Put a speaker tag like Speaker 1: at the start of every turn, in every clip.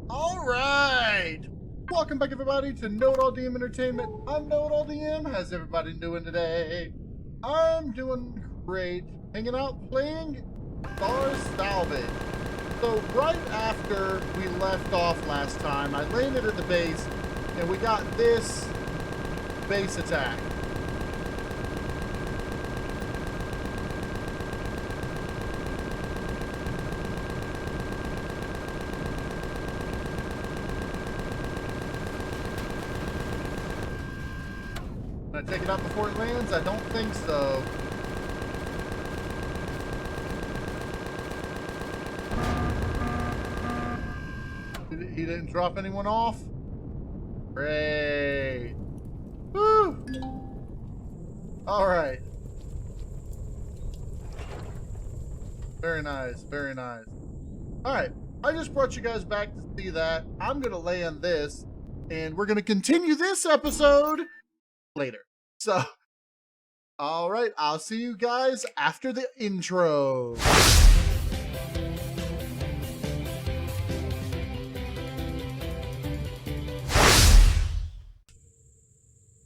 Speaker 1: All right. Welcome back, everybody, to KnowItAllDM Entertainment. I'm KnowItAllDM. How's everybody doing today? I'm doing great. Hanging out, playing Star Salvage. So right after we left off last time, I landed at the base, and we got this base attack. Can I take it out before it lands? I don't think so. He didn't drop anyone off? Great. Woo! Alright. Very nice, very nice. Alright, I just brought you guys back to see that. I'm going to land this, and we're going to continue this episode later. So, all right, I'll see you guys after the intro.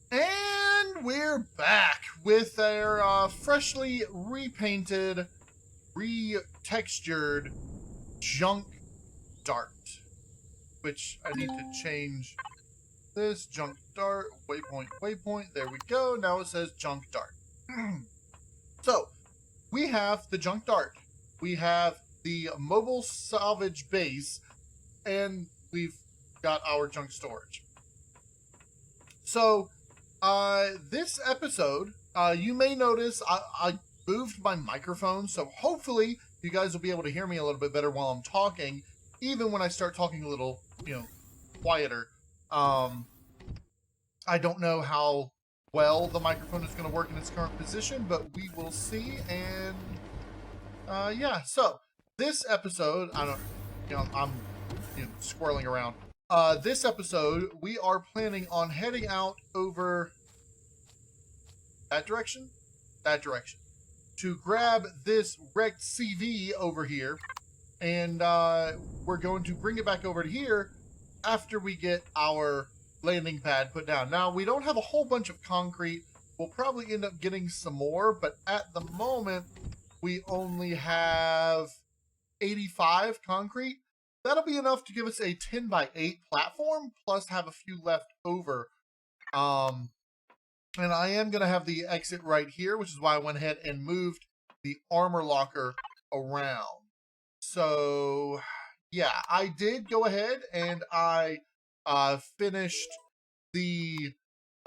Speaker 1: And we're back with our freshly repainted, retextured junk dart, which I need to change. This junk dart, waypoint, there we go. Now it says junk dart. So, we have the junk dart. We have the mobile salvage base, and we've got our junk storage. So, this episode, you may notice I moved my microphone, so hopefully you guys will be able to hear me a little bit better while I'm talking, even when I start talking a little, quieter. I don't know how well the microphone is going to work in its current position, but we will see. And yeah, so this episode, I'm squirreling around. This episode, we are planning on heading out over that direction, to grab this wrecked CV over here, and we're going to bring it back over to here after we get our landing pad put down. Now, we don't have a whole bunch of concrete. We'll probably end up getting some more, but at the moment, we only have 85 concrete. That'll be enough to give us a 10 by 8 platform, plus have a few left over. And I am going to have the exit right here, which is why I went ahead and moved the armor locker around. So, yeah, I did go ahead and I finished the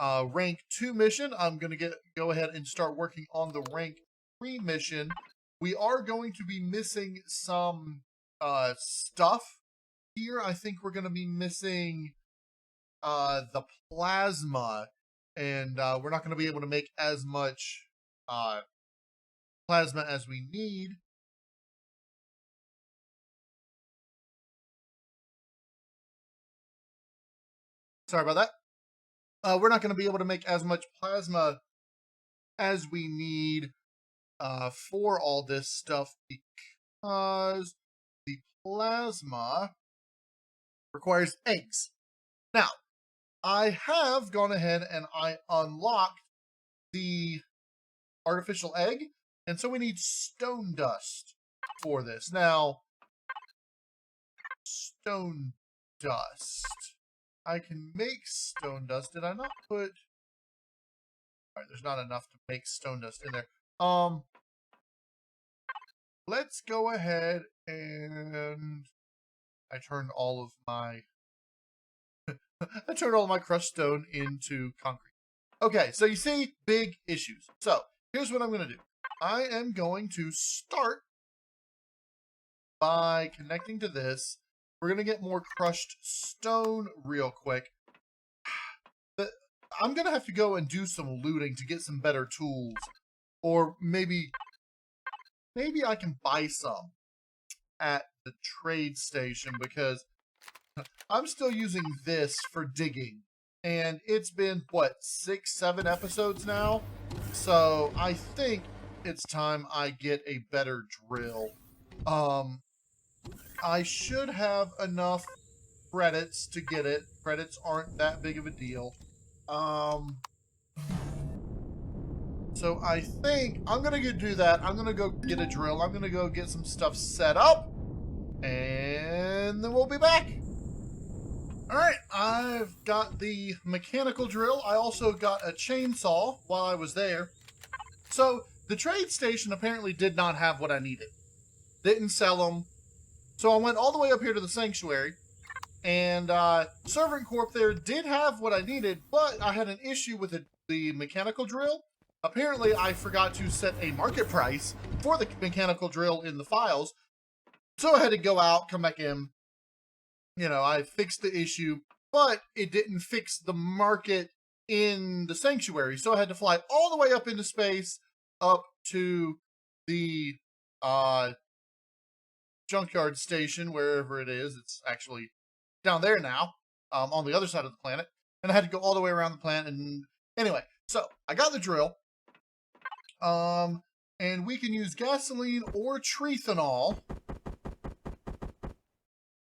Speaker 1: rank 2 mission. I'm going to go ahead and start working on the rank 3 mission. We are going to be missing some stuff here. I think we're going to be missing the plasma, and we're not going to be able to make as much plasma as we need. Sorry about that. We're not going to be able to make as much plasma as we need for all this stuff because the plasma requires eggs. Now, I have gone ahead and I unlocked the artificial egg, and so we need stone dust for this. Now, stone dust. I can make stone dust. Did I not put... Alright, there's not enough to make stone dust in there. Let's go ahead and... I turned all of my... I turned all of my crushed stone into concrete. Okay, so you see, big issues. So, here's what I'm going to do. I am going to start by connecting to this. We're going to get more crushed stone real quick. I'm going to have to go and do some looting to get some better tools. Or maybe I can buy some at the trade station, because I'm still using this for digging. And it's been, what, 6-7 episodes now? So I think it's time I get a better drill. I should have enough credits to get it. Credits aren't that big of a deal. So I think I'm gonna go do that. I'm gonna go get a drill. I'm gonna go get some stuff set up, and then we'll be back. All right, I've got the mechanical drill. I also got a chainsaw while I was there. So the trade station apparently did not have what I needed. Didn't sell them. So I went all the way up here to the sanctuary, and Servant Corp there did have what I needed, but I had an issue with the mechanical drill. Apparently, I forgot to set a market price for the mechanical drill in the files, so I had to go out, come back in. You know, I fixed the issue, but it didn't fix the market in the sanctuary, so I had to fly all the way up into space, up to the junkyard station, wherever it is. It's actually down there now, on the other side of the planet, and I had to go all the way around the planet. And anyway, so I got the drill, and we can use gasoline or trethanol.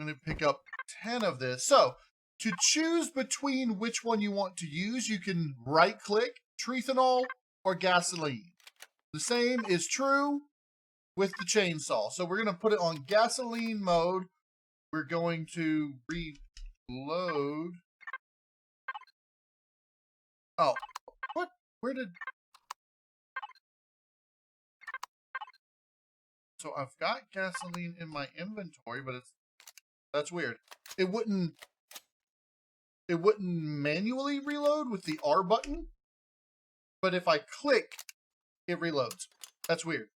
Speaker 1: I'm going to pick up 10 of this. So to choose between which one you want to use, you can right-click trethanol or gasoline. The same is true with the chainsaw. So we're going to put it on gasoline mode. We're going to reload. Oh, what? Where did... So I've got gasoline in my inventory, but that's weird. It wouldn't manually reload with the R button, but if I click, it reloads. That's weird.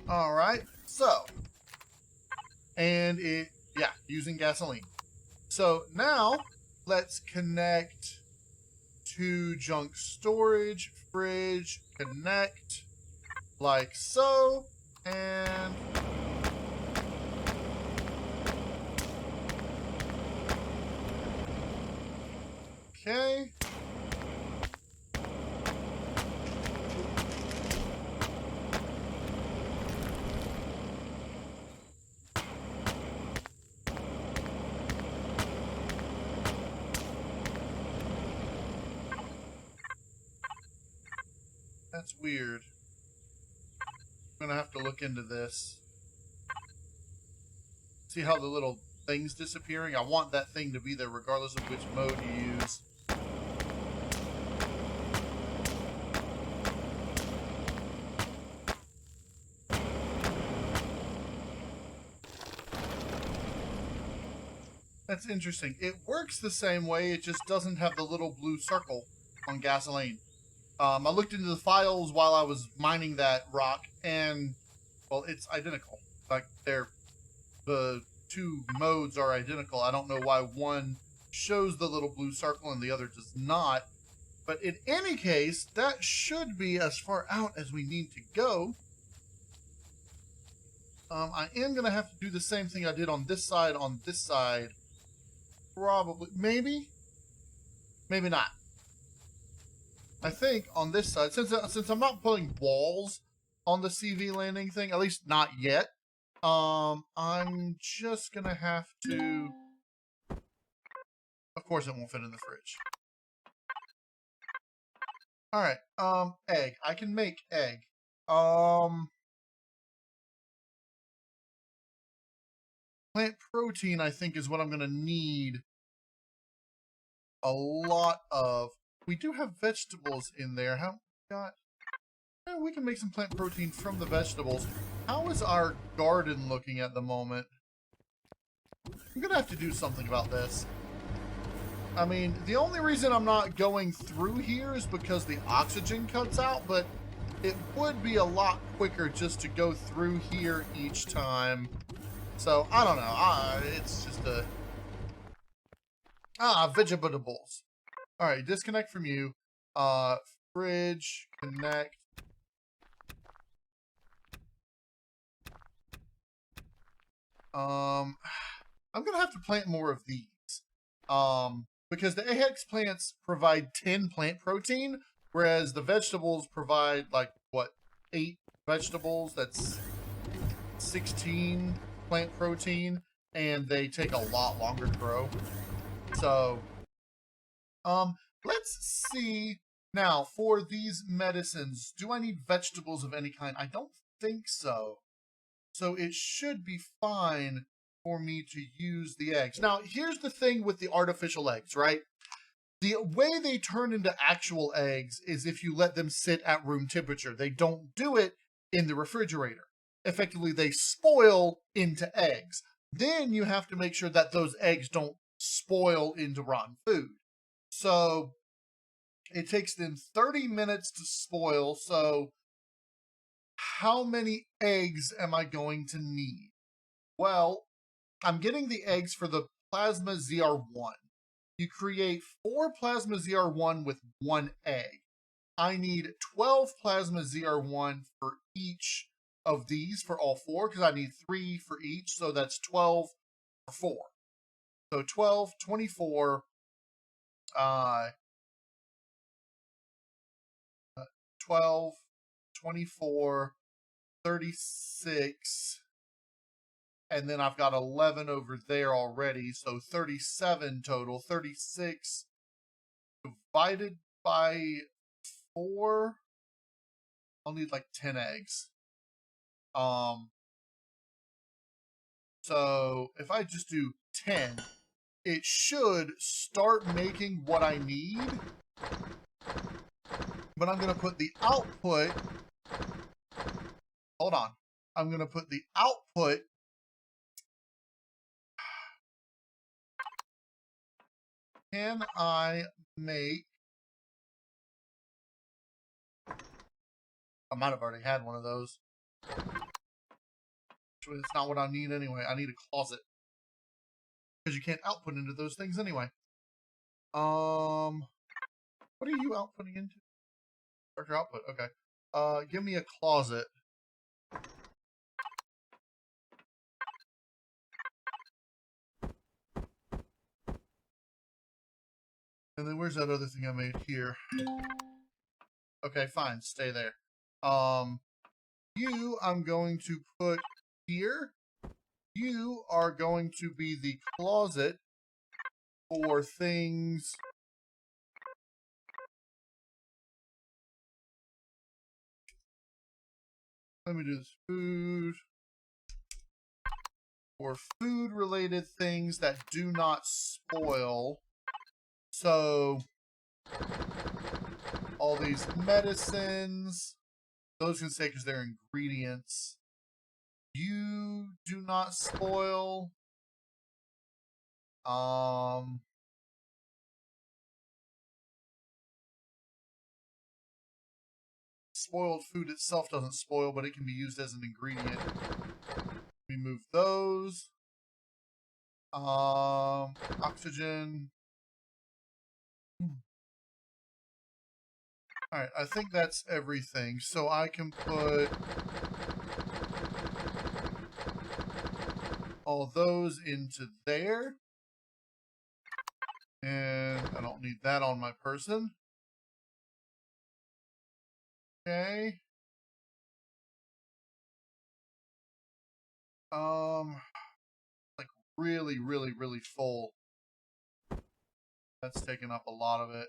Speaker 1: All right, so, and it, yeah, using gasoline. So now let's connect to junk storage, fridge, connect like so, and okay. That's weird. I'm gonna have to look into this. See how the little thing's disappearing? I want that thing to be there regardless of which mode you use. That's interesting. It works the same way, it just doesn't have the little blue circle on gasoline. I looked into the files while I was mining that rock, and, well, it's identical. Like, the two modes are identical. I don't know why one shows the little blue circle and the other does not. But in any case, that should be as far out as we need to go. I am going to have to do the same thing I did on this side, Probably. Maybe? Maybe not. I think on this side, since I'm not putting walls on the CV landing thing, at least not yet, I'm just gonna have to... Of course it won't fit in the fridge. Alright, egg. I can make egg. Plant protein, I think, is what I'm gonna need a lot of. We do have vegetables in there. We can make some plant protein from the vegetables. How is our garden looking at the moment? I'm gonna have to do something about this. I mean, the only reason I'm not going through here is because the oxygen cuts out, but it would be a lot quicker just to go through here each time. So, I don't know. It's just a... vegetables. Alright, disconnect from you. Fridge, connect. I'm gonna have to plant more of these. Because the AHEX plants provide 10 plant protein, whereas the vegetables provide, like, what, 8 vegetables? That's 16 plant protein. and they take a lot longer to grow. So, let's see. Now, for these medicines, do I need vegetables of any kind? I don't think so. So it should be fine for me to use the eggs. Now, here's the thing with the artificial eggs, right? The way they turn into actual eggs is if you let them sit at room temperature. They don't do it in the refrigerator. Effectively, they spoil into eggs. Then you have to make sure that those eggs don't spoil into rotten food. So it takes them 30 minutes to spoil. So how many eggs am I going to need? Well, I'm getting the eggs for the plasma ZR1. You create 4 plasma ZR1 with 1 egg. I need 12 plasma ZR1 for each of these, for all 4, because I need 3 for each, so that's 12 for 4. So 12, 24, 12, 24, 36, and then I've got 11 over there already, so 37 total. 36 divided by 4, I'll need like 10 eggs. So if I just do 10, it should start making what I need. But I'm going to put the output, hold on, I'm going to put the output can I make, I might have already had one of those. It's not what I need anyway. I need a closet. Because you can't output into those things anyway. What are you outputting into? Start your output, okay. Give me a closet. And then where's that other thing I made here? Okay, fine, stay there. You I'm going to put here. You are going to be the closet for things. Let me do this. Food. For food related things that do not spoil. So all these medicines, those can say because they're ingredients. You do not spoil. Spoiled food itself doesn't spoil, but it can be used as an ingredient. We move those. Oxygen. Alright, I think that's everything. So I can put all those into there. And I don't need that on my person. Okay. Like really, really, really full. That's taking up a lot of it.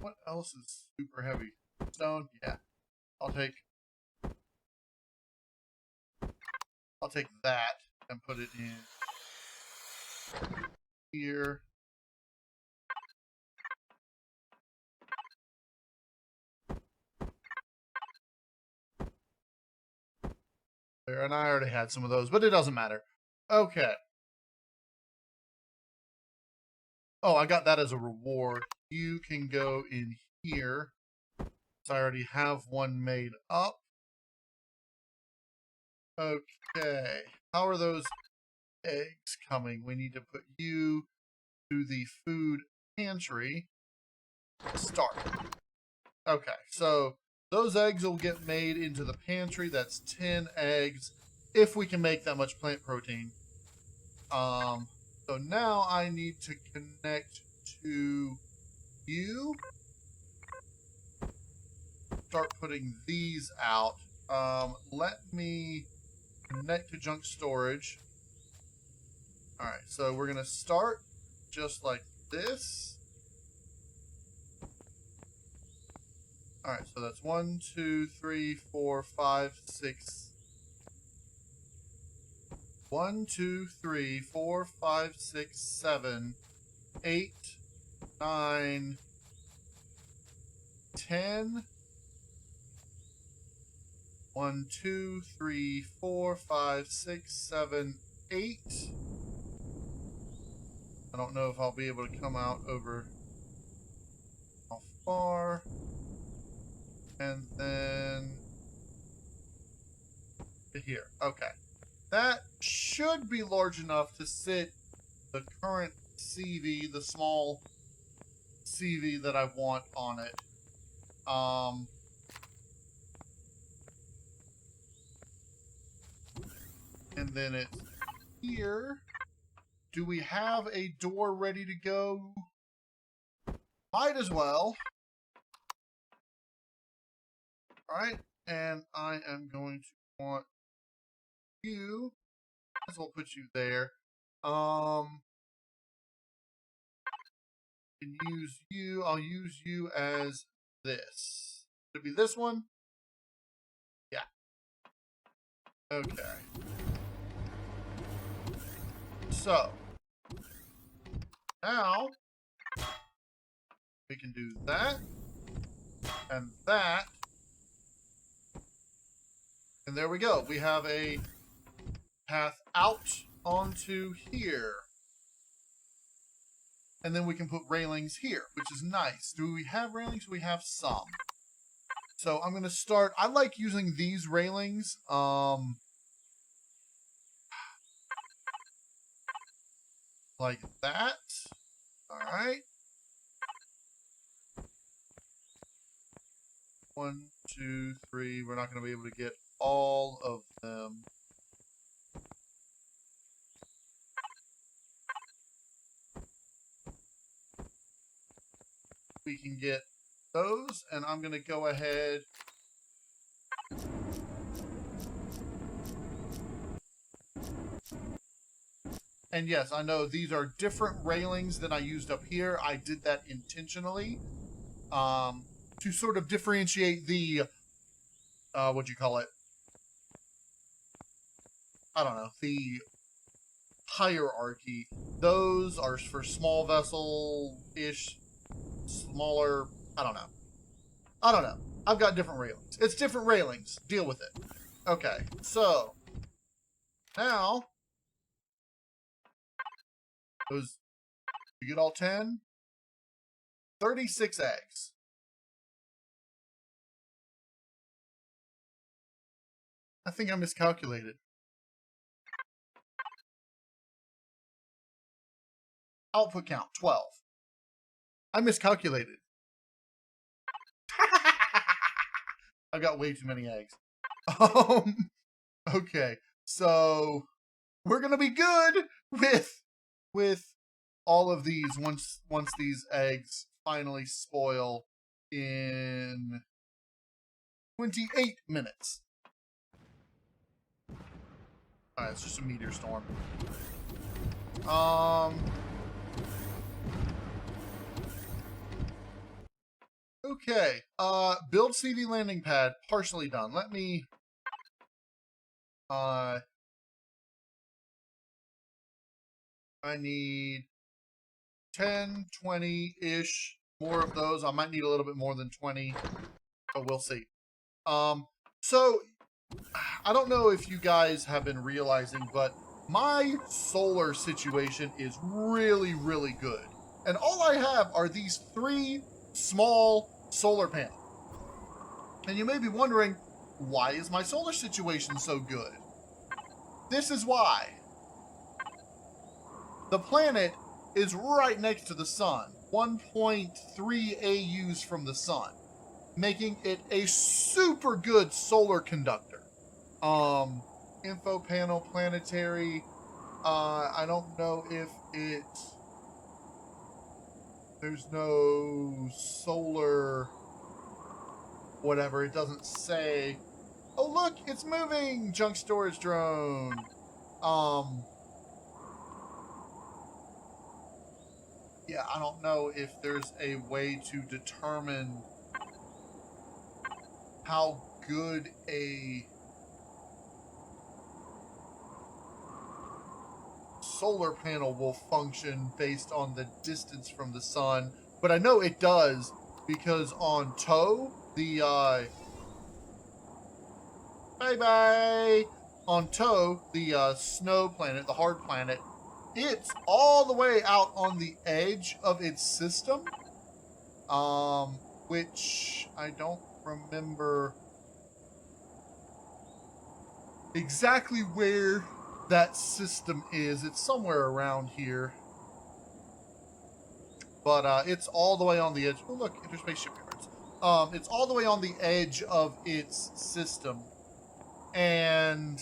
Speaker 1: What else is super heavy? Stone? Yeah. I'll take that and put it in here. There, and I already had some of those, but it doesn't matter. Okay. Oh, I got that as a reward. You can go in here. So I already have one made up. Okay. How are those eggs coming? We need to put you to the food pantry. Start. Okay, so those eggs will get made into the pantry. That's 10 eggs, if we can make that much plant protein. So now I need to connect to you. Start putting these out. Let me connect to junk storage. Alright, so we're going to start just like this. Alright, so that's 1, 2, 3, 4, 5, 6. 1, 2, 3, 4, 5, 6, 7, 8, 9, 10. 1, 2, 3, 4, 5, 6, 7, 8. I don't know if I'll be able to come out over how far. And then to here. Okay. That should be large enough to sit the current CV, the small CV that I want on it. And then it's here. Do we have a door ready to go? Might as well. Alright, and I am going to want you. Might as well put you there. Can use you. I'll use you as this. Should it be this one? Yeah. Okay. So now we can do that and that. And there we go. We have a path out onto here. And then we can put railings here, which is nice. Do we have railings? We have some. So I'm going to start. I like using these railings. Like that. All right. 1, 2, 3. We're not going to be able to get all of them. We can get those, and I'm going to go ahead and yes, I know these are different railings than I used up here. I did that intentionally to sort of differentiate the what do you call it? I don't know, the hierarchy. Those are for small vessel-ish, smaller, I don't know. I've got different railings. It's different railings. Deal with it. Okay, so now those, you get all 10? 36 eggs. I think I miscalculated. Output count, 12. I miscalculated. I've got way too many eggs. Okay, so we're gonna be good with all of these once these eggs finally spoil in 28 minutes. Alright, it's just a meteor storm. Okay, build CV landing pad, partially done. Let me, I need 10, 20-ish more of those. I might need a little bit more than 20, but we'll see. So, I don't know if you guys have been realizing, but my solar situation is really, really good. And all I have are these 3 small solar panels. And you may be wondering, why is my solar situation so good? This is why. The planet is right next to the sun, 1.3 AUs from the sun, making it a super good solar conductor. Info panel, planetary, I don't know if there's no solar, whatever, it doesn't say. Oh, look, it's moving! Junk storage drone. Yeah, I don't know if there's a way to determine how good a solar panel will function based on the distance from the sun, but I know it does because on Toe, the bye on Toe, the snow planet, the hard planet, it's all the way out on the edge of its system, which I don't remember exactly where that system is. It's somewhere around here. But it's all the way on the edge. Oh, look, interspace shipyards. It's all the way on the edge of its system. And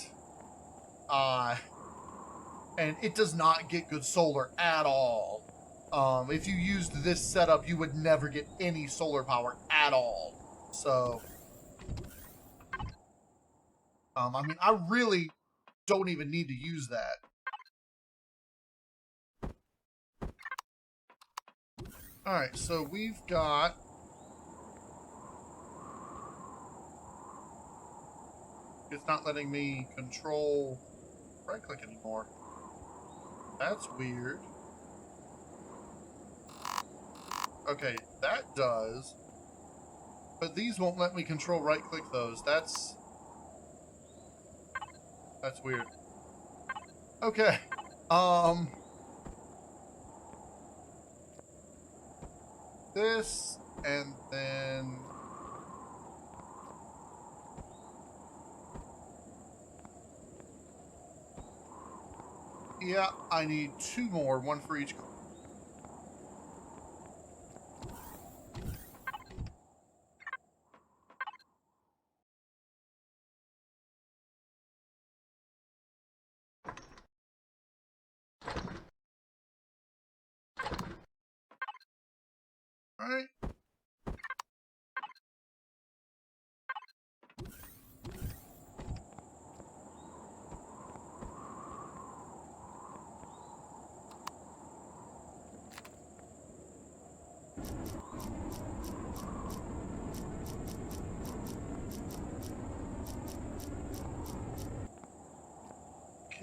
Speaker 1: it does not get good solar at all. If you used this setup, you would never get any solar power at all. So, I mean, I really don't even need to use that. Alright, so we've got... It's not letting me control right-click anymore. That's weird. Okay, that does. But these won't let me control right-click those. That's weird. Okay. This, and then... Yeah, I need 2 more, 1 for each car. Alright.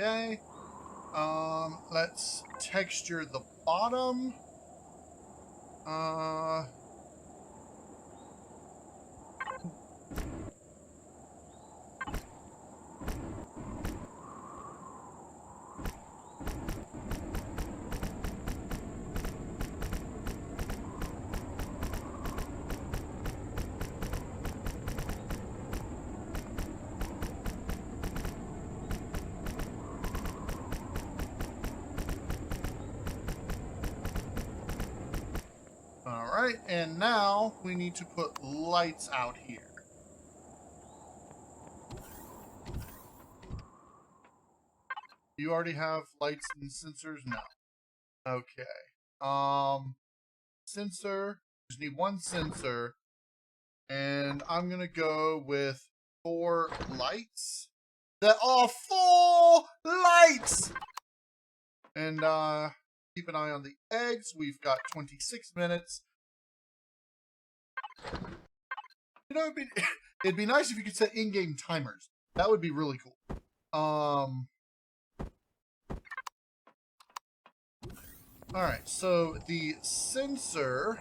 Speaker 1: Okay. Let's texture the bottom. Alright, and now we need to put lights out here. You already have lights and sensors? No. Okay. Sensor. Just need 1 sensor. And I'm gonna go with 4 lights. That are 4 lights! And keep an eye on the eggs. We've got 26 minutes. You know, it'd be nice if you could set in-game timers. That would be really cool. Alright, so the sensor...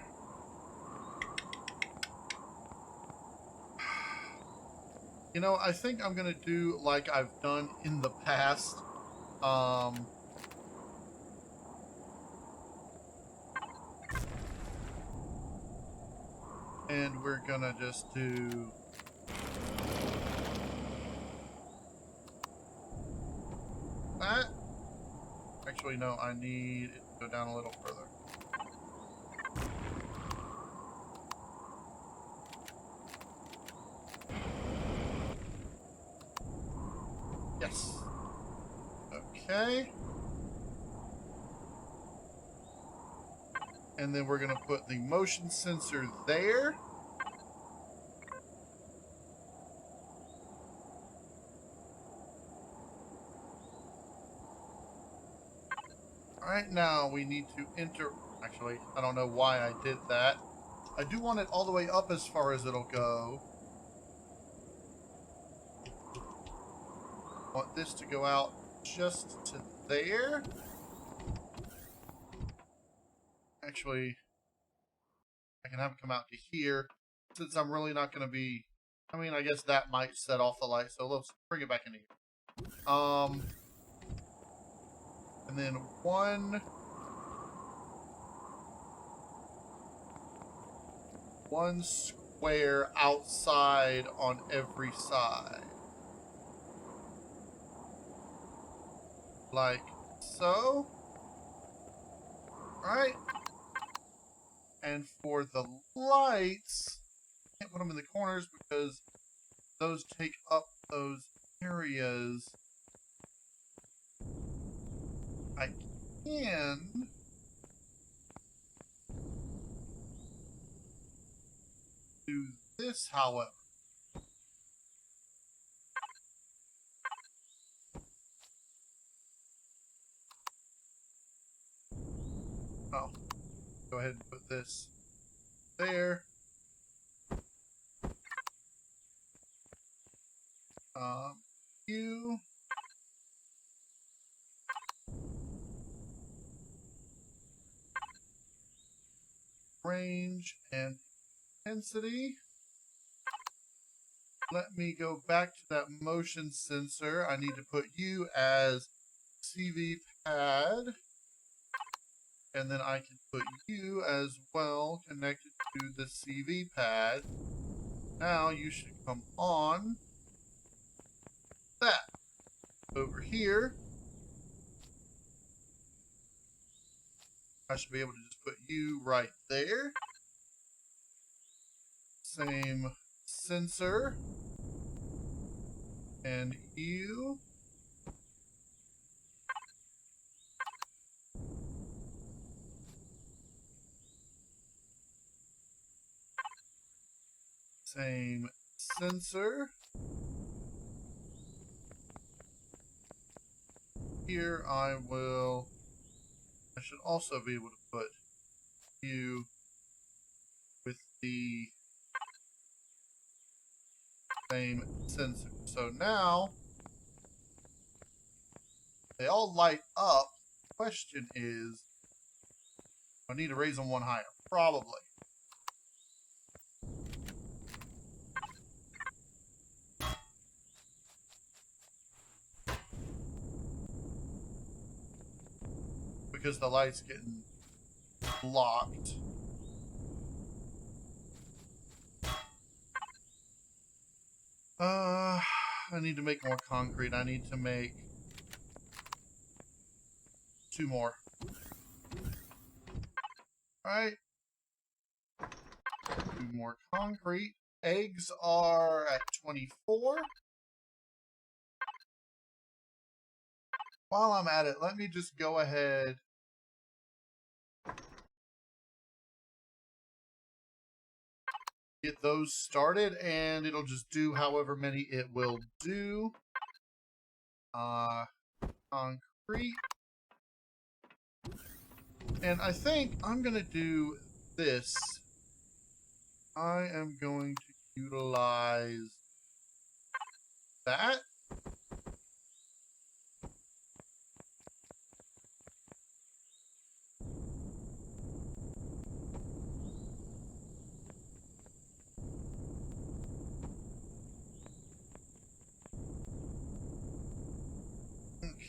Speaker 1: You know, I think I'm going to do like I've done in the past. And we're going to just do... that. Actually, no, I need it to go down a little further. Yes. Okay. And then we're going to put the motion sensor there. Alright, now we need to enter... Actually, I don't know why I did that. I do want it all the way up as far as it'll go. I want this to go out just to there. Actually, I can have it come out to here. Since I'm really not going to be... I mean, I guess that might set off the light. So let's bring it back in here. And then one square outside on every side. Like so. Alright. And for the lights, I can't put them in the corners because those take up those areas. I can do this, however. Oh, go ahead and put this there. You. Range and intensity. Let me go back to that motion sensor. I need to put you as CV pad. And then I can put you as well connected to the CV pad. Now you should come on that. Over here, I should be able to just put you right there. Same sensor. And you. Same sensor. Here I should also be able to put you with the same sensor. So now they all light up. The question is, do I need to raise them one higher? Probably. Because the light's getting blocked. I need to make more concrete. I need to make 2 more. Alright. 2 more concrete. Eggs are at 24. While I'm at it, let me just go ahead get those started, and it'll just do however many it will do. Concrete. And I think I'm going to do this. I am going to utilize that.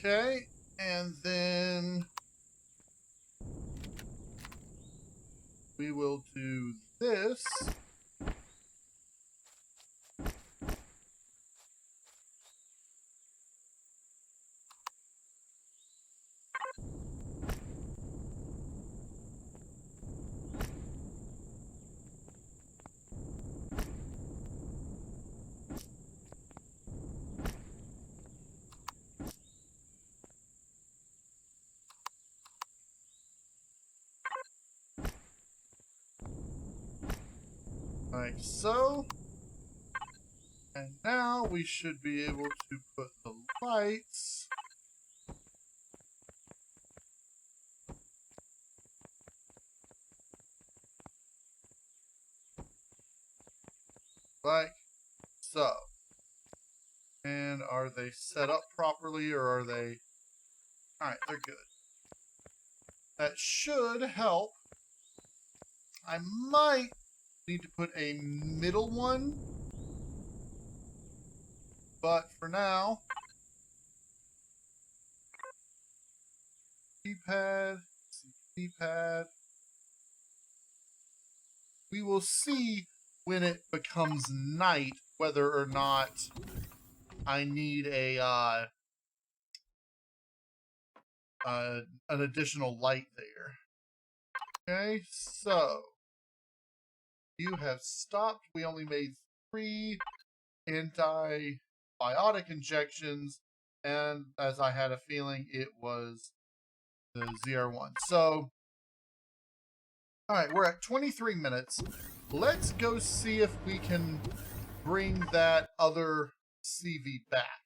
Speaker 1: Okay, and then we will do this. Like so. And now we should be able to put the lights like so. And are they set up properly, or are they... Alright, they're good. That should help. I might need to put a middle one, but for now, keypad, keypad. We will see when it becomes night whether or not I need a an additional light there. Okay, so you have stopped. We only made 3 antibiotic injections, and as I had a feeling, it was the ZR1. So, all right, we're at 23 minutes. Let's go see if we can bring that other CV back.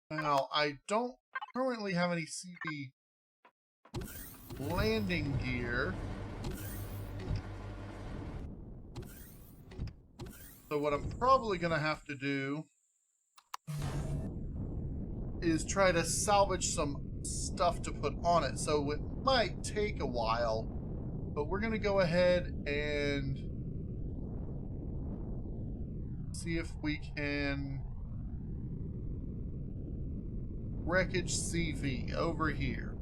Speaker 1: Now, I don't currently have any CV landing gear. So what I'm probably going to have to do is try to salvage some stuff to put on it. So it might take a while, but we're going to go ahead and see if we can wreckage CV over here.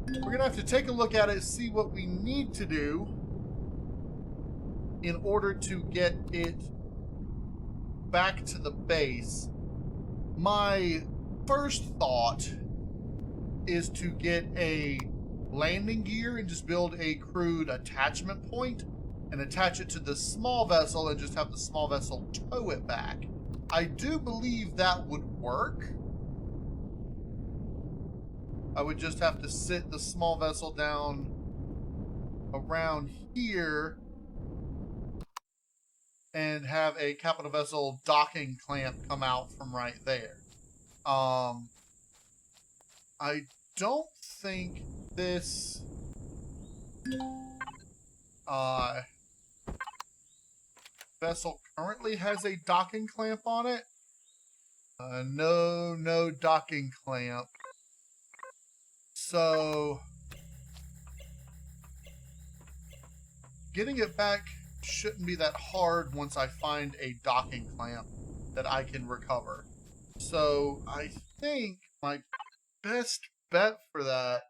Speaker 1: We're going to have to take a look at it, see what we need to do in order to get it back to the base. My first thought is to get a landing gear and just build a crude attachment point and attach it to the small vessel and just have the small vessel tow it back. I do believe that would work. I would just have to sit the small vessel down around here and have a capital vessel docking clamp come out from right there. I don't think this vessel currently has a docking clamp on it. No docking clamp. So getting it back shouldn't be that hard once I find a docking clamp that I can recover. So I think my best bet for that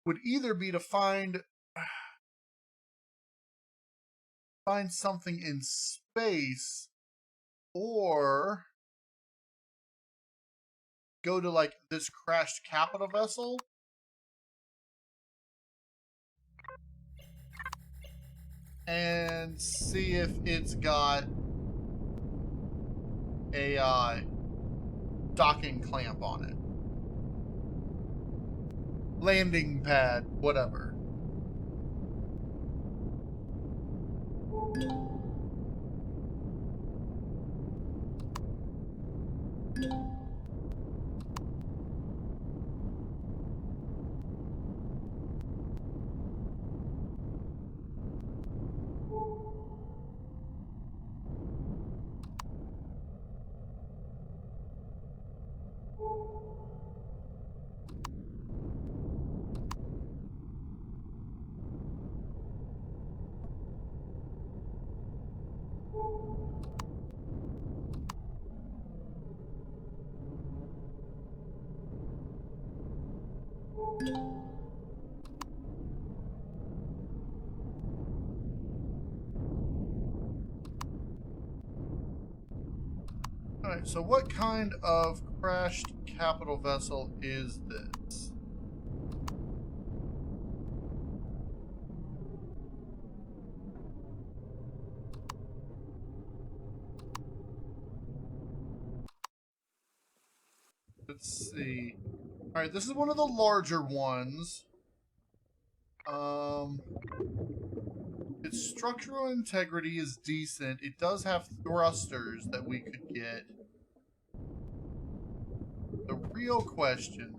Speaker 1: would either be to find something in space, or go to like this crashed capital vessel and see if it's got a docking clamp on it. Landing pad, whatever. Alright, so what kind of crashed capital vessel is this? Let's see. Alright, this is one of the larger ones. Its structural integrity is decent. It does have thrusters that we could get. The real question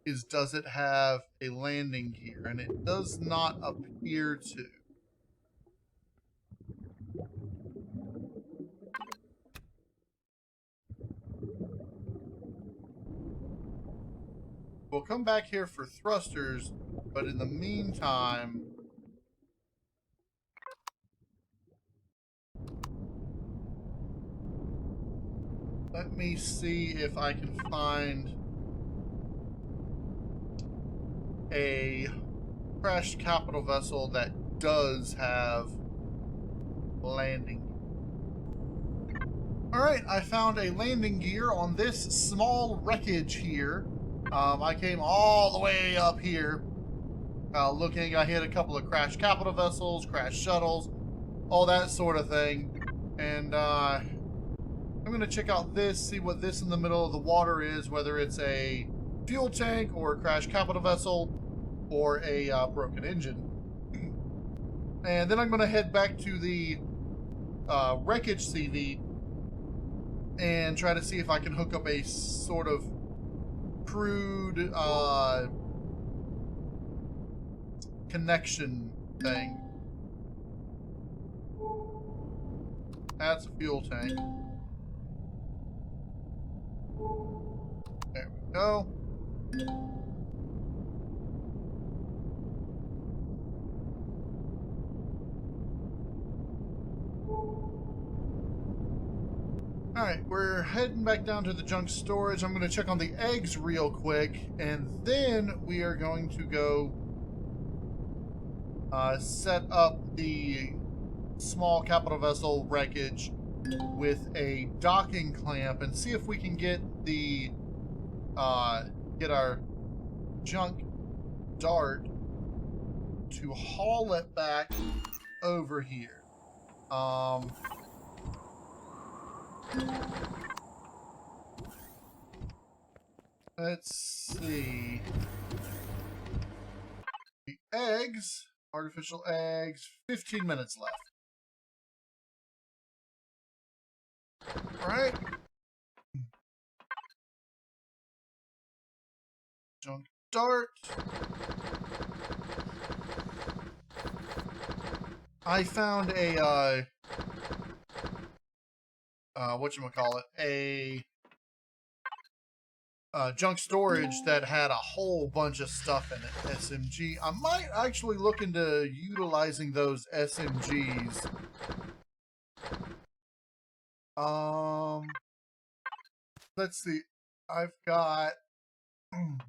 Speaker 1: is, does it have a landing gear? And it does not appear to. We'll come back here for thrusters, but in the meantime, let me see if I can find a crashed capital vessel that does have landing. Alright, I found a landing gear on this small wreckage here. I came all the way up here looking. I hit a couple of crashed capital vessels, crashed shuttles, all that sort of thing. And I'm going to check out this, see what this in the middle of the water is, whether it's a fuel tank or a crashed capital vessel or a broken engine. And then I'm going to head back to the wreckage CV and try to see if I can hook up a sort of crude connection thing. That's a fuel tank. There we go. Alright, we're heading back down to the junk storage. I'm going to check on the eggs real quick, and then we are going to go set up the small capital vessel wreckage with a docking clamp and see if we can get the get our junk dart to haul it back over here. Let's see. The eggs, artificial eggs, 15 minutes left. All right. Junk dart. I found a whatchamacallit, a junk storage that had a whole bunch of stuff in it. SMG. I might actually look into utilizing those SMGs. Let's see. I've got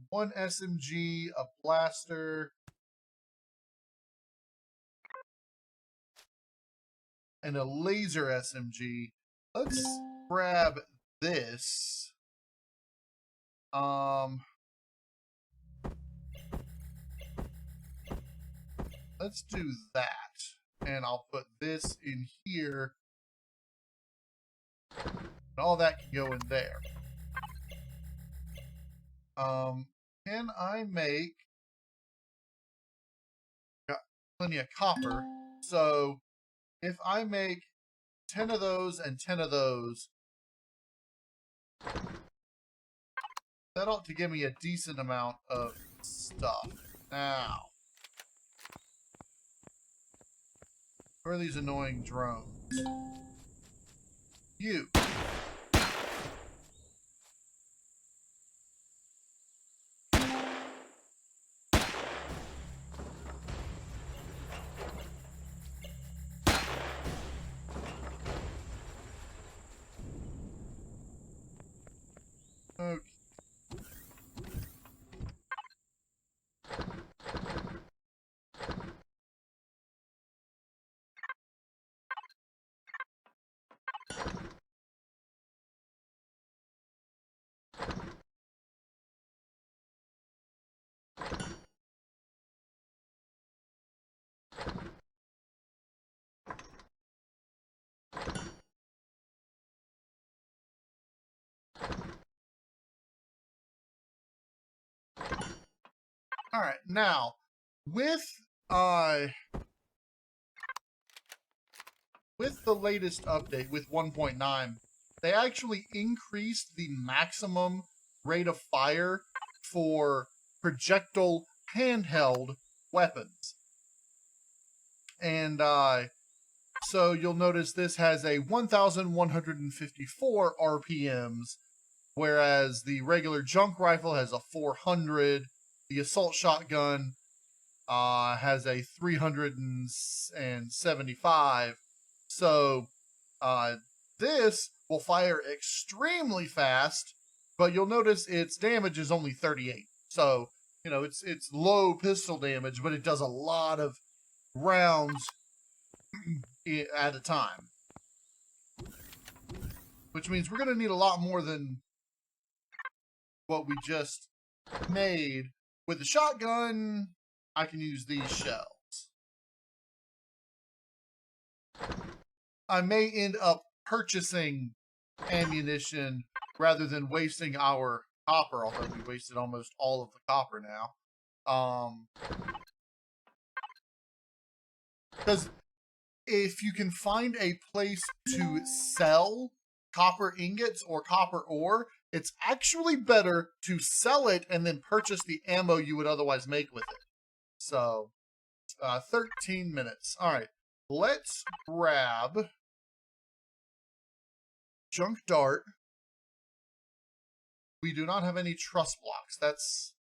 Speaker 1: one SMG, a blaster, and a laser SMG. Let's grab this. Let's do that. And I'll put this in here. And all that can go in there. Can I make... Got plenty of copper. So, if I make 10 of those and 10 of those, that ought to give me a decent amount of stuff. Now, where are these annoying drones? You. Okay. All right, now with the latest update with 1.9, they actually increased the maximum rate of fire for projectile handheld weapons. And so you'll notice this has a 1,154 RPMs whereas the regular junk rifle has a 400. The assault shotgun has a 375. So this will fire extremely fast, but you'll notice its damage is only 38. So, you know, it's low pistol damage, but it does a lot of rounds at a time. Which means we're going to need a lot more than what we just made. With the shotgun, I can use these shells. I may end up purchasing ammunition rather than wasting our copper, although we wasted almost all of the copper now. Because if you can find a place to sell copper ingots or copper ore, it's actually better to sell it and then purchase the ammo you would otherwise make with it. So, 13 minutes. All right, let's grab junk dart. We do not have any truss blocks. That's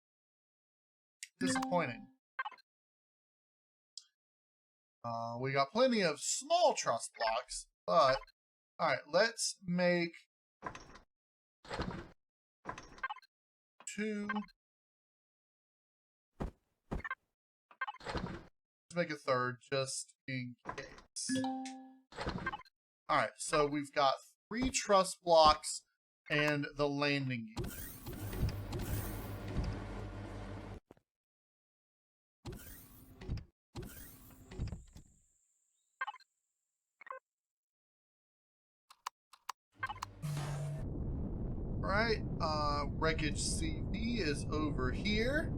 Speaker 1: disappointing. We got plenty of small truss blocks, but all right, let's make 2. Let's make a third just in case. All right, so we've got 3 truss blocks and the landing gear. Right, wreckage CV is over here.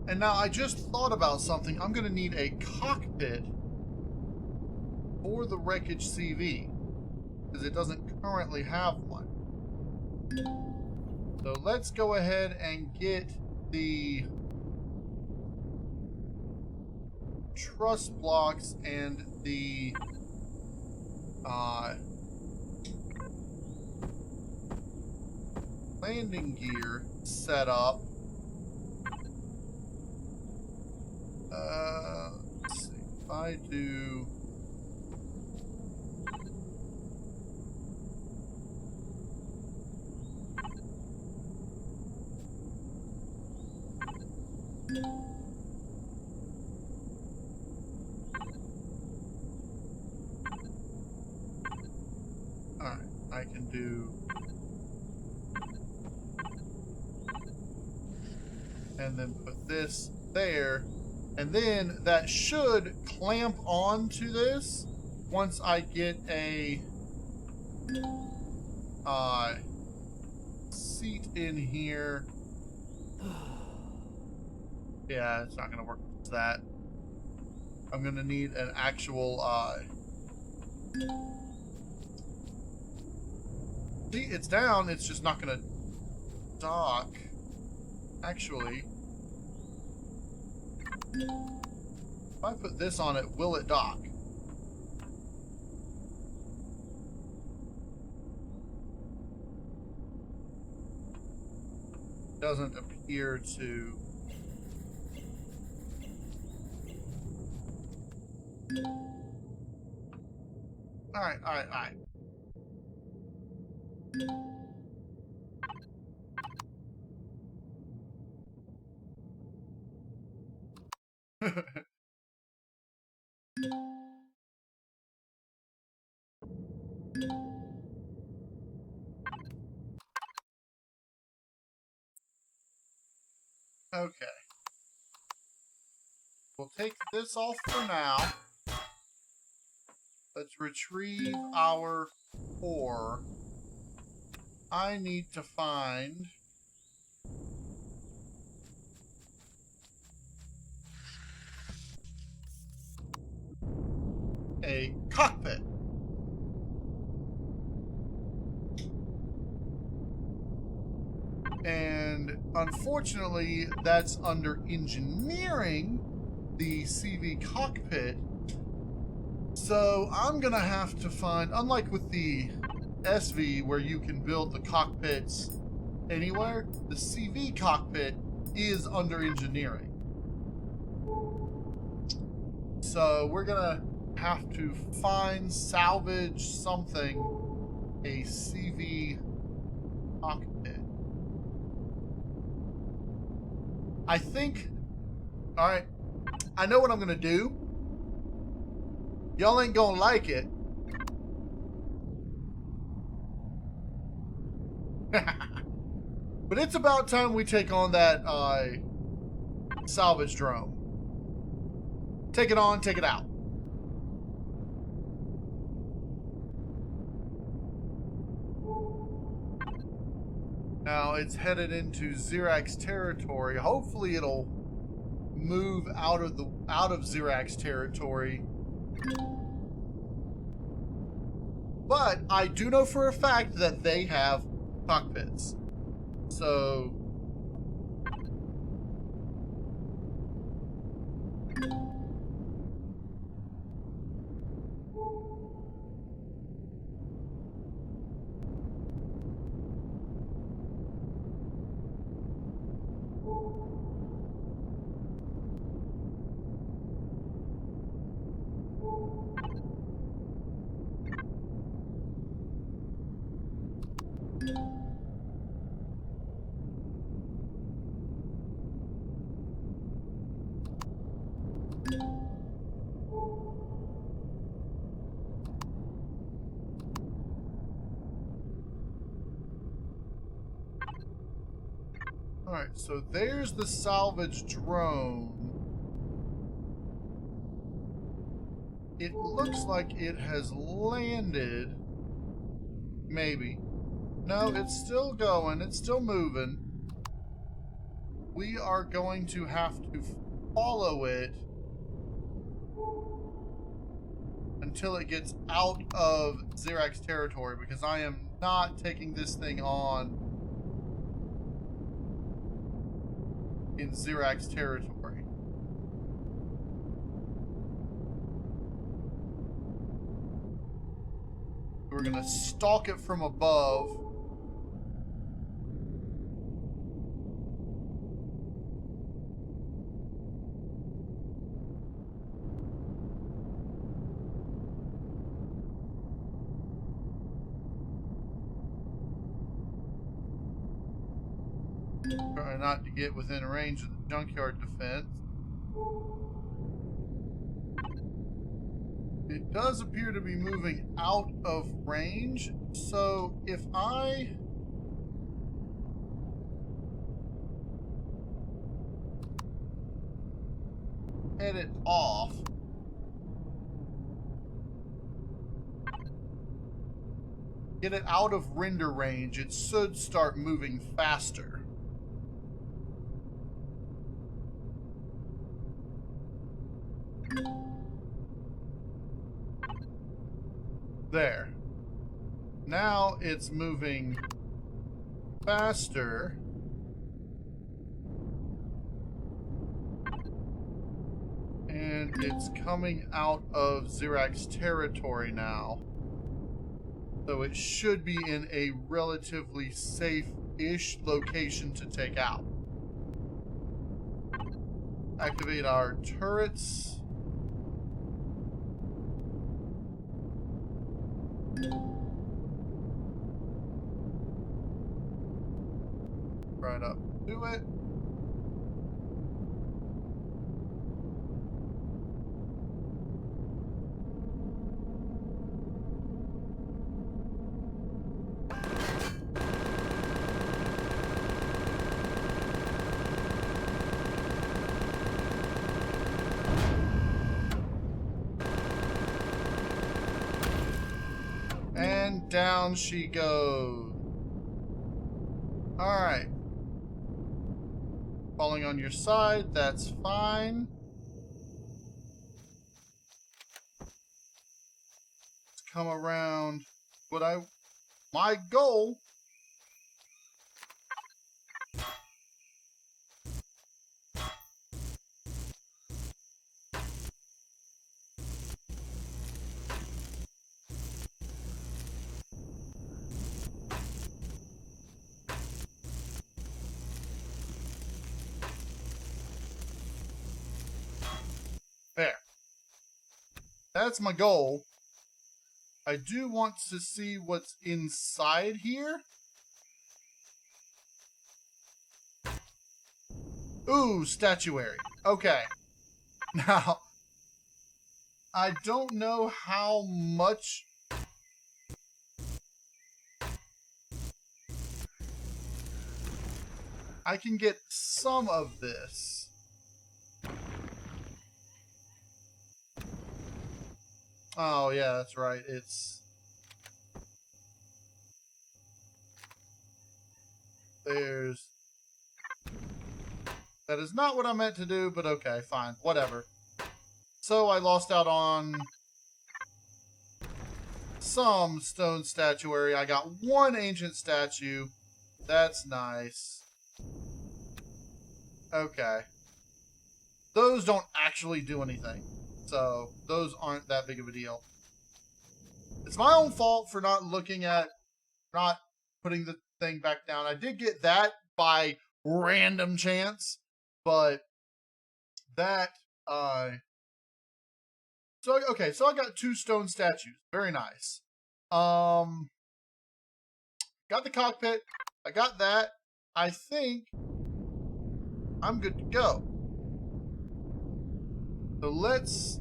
Speaker 1: And now I just thought about something. I'm going to need a cockpit for the wreckage CV because it doesn't currently have one. So let's go ahead and get the truss blocks and the landing gear set up. Let's see. If I do... Alright, I can do... And then put this there. And then that should clamp onto this once I get a seat in here. Yeah, it's not going to work with that. I'm going to need an actual... See, it's down. It's just not going to dock. Actually... If I put this on it, will it dock? Doesn't appear to. Alright, alright, alright. Okay. We'll take this off for now. Let's retrieve our ore. I need to find a cockpit. And unfortunately, that's under engineering, the CV cockpit. So I'm gonna have to find, unlike with the SV where you can build the cockpits anywhere, the CV cockpit is under engineering. So we're gonna have to salvage something, a CV cockpit. I think, all right, I know what I'm gonna do. Y'all ain't gonna like it. But it's about time we take on that salvage drone. Take it on, take it out. Now it's headed into Xerax territory. Hopefully it'll move out of Xerax territory. But I do know for a fact that they have cockpits. So alright, so there's the salvage drone. It looks like it has landed. Maybe. No, it's still going. It's still moving. We are going to have to follow it until it gets out of Xerax territory, because I am not taking this thing on in Xerax territory. We're gonna stalk it from above. Try not to get within range of the junkyard defense. It does appear to be moving out of range, so if I head it off, get it out of render range, it should start moving faster. There. Now it's moving faster. And it's coming out of Xerax territory now. So it should be in a relatively safe-ish location to take out. Activate our turrets. Right up to it. And down she goes. Alright. Falling on your side, that's fine. Let's come around. My goal that's my goal. I do want to see what's inside here. Ooh, statuary. Okay. Now, I don't know how much I can get some of this. Oh, yeah, that's right. That is not what I meant to do, but okay, fine. Whatever. So I lost out on some stone statuary. I got one ancient statue. That's nice. Okay. Those don't actually do anything. So those aren't that big of a deal. It's my own fault for not putting the thing back down. I did get that by random chance, but that, okay, so I got 2 stone statues. Very nice. Got the cockpit. I got that. I think I'm good to go. So let's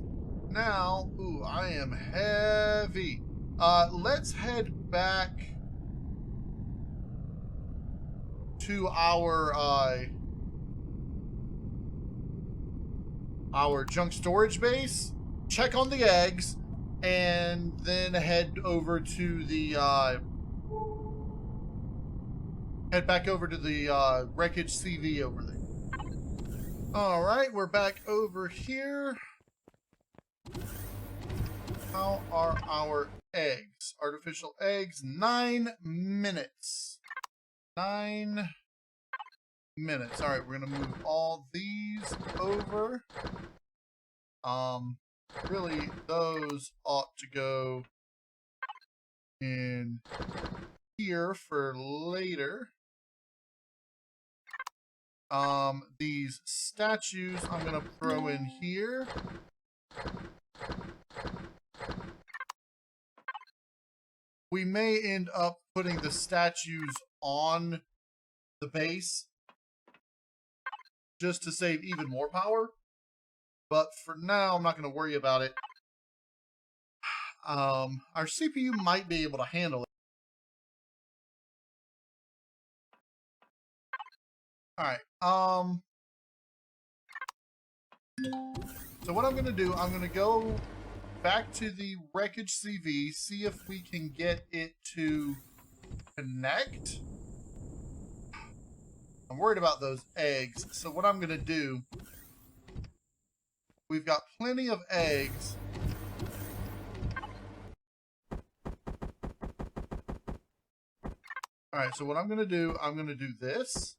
Speaker 1: now, ooh, I am heavy. Let's head back to our junk storage base, check on the eggs, and then head over to the head back over to the wreckage CV over there. All right, we're back over here. How are our eggs? Artificial eggs, 9 minutes. 9 minutes. All right, we're gonna move all these over. Really, those ought to go in here for later. These statues I'm gonna throw in here. We may end up putting the statues on the base just to save even more power. But for now, I'm not going to worry about it. Our CPU might be able to handle it. Alright, so what I'm going to do, I'm going to go back to the wreckage CV, see if we can get it to connect. I'm worried about those eggs, so what I'm going to do, we've got plenty of eggs. Alright, so what I'm going to do this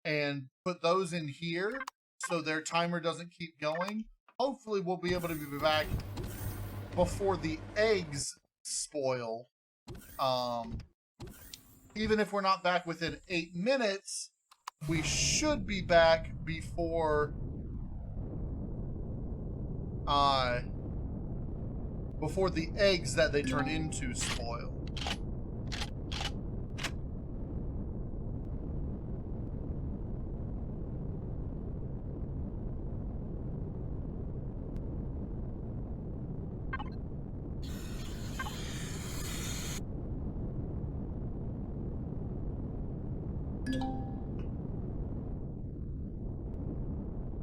Speaker 1: and put those in here so their timer doesn't keep going. Hopefully we'll be able to be back before the eggs spoil. Even if we're not back within 8 minutes, we should be back before the eggs that they turn into spoil.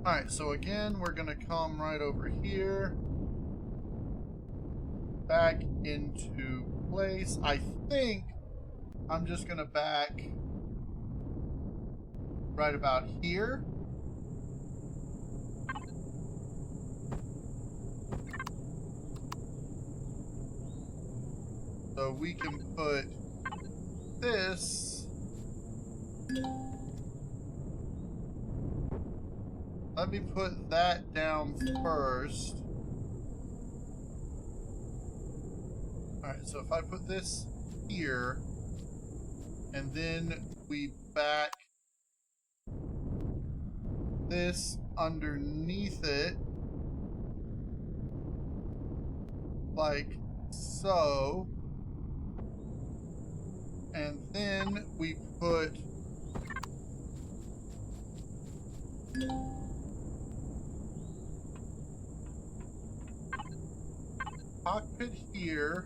Speaker 1: Alright, so again, we're going to come right over here. Back into place. I think I'm just going to back right about here. So we can put this. Let me put that down first. Alright, so if I put this here, and then we back this underneath it. like so. And then we put cockpit here,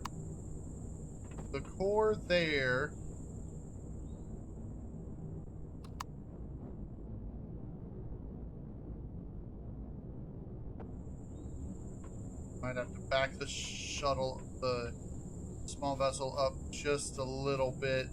Speaker 1: the core there. Might have to back the shuttle, the small vessel up just a little bit.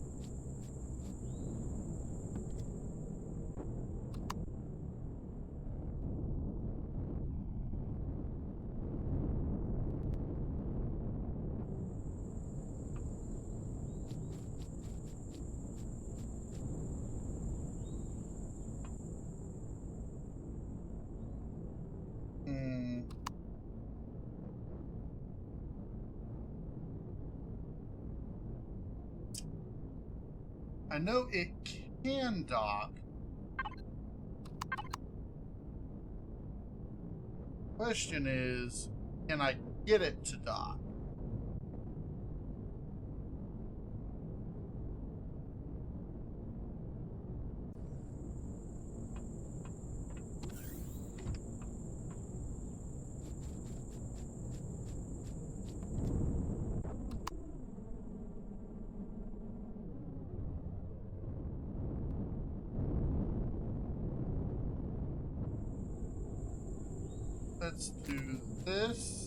Speaker 1: I know it can dock. Question is, can I get it to dock? Let's do this.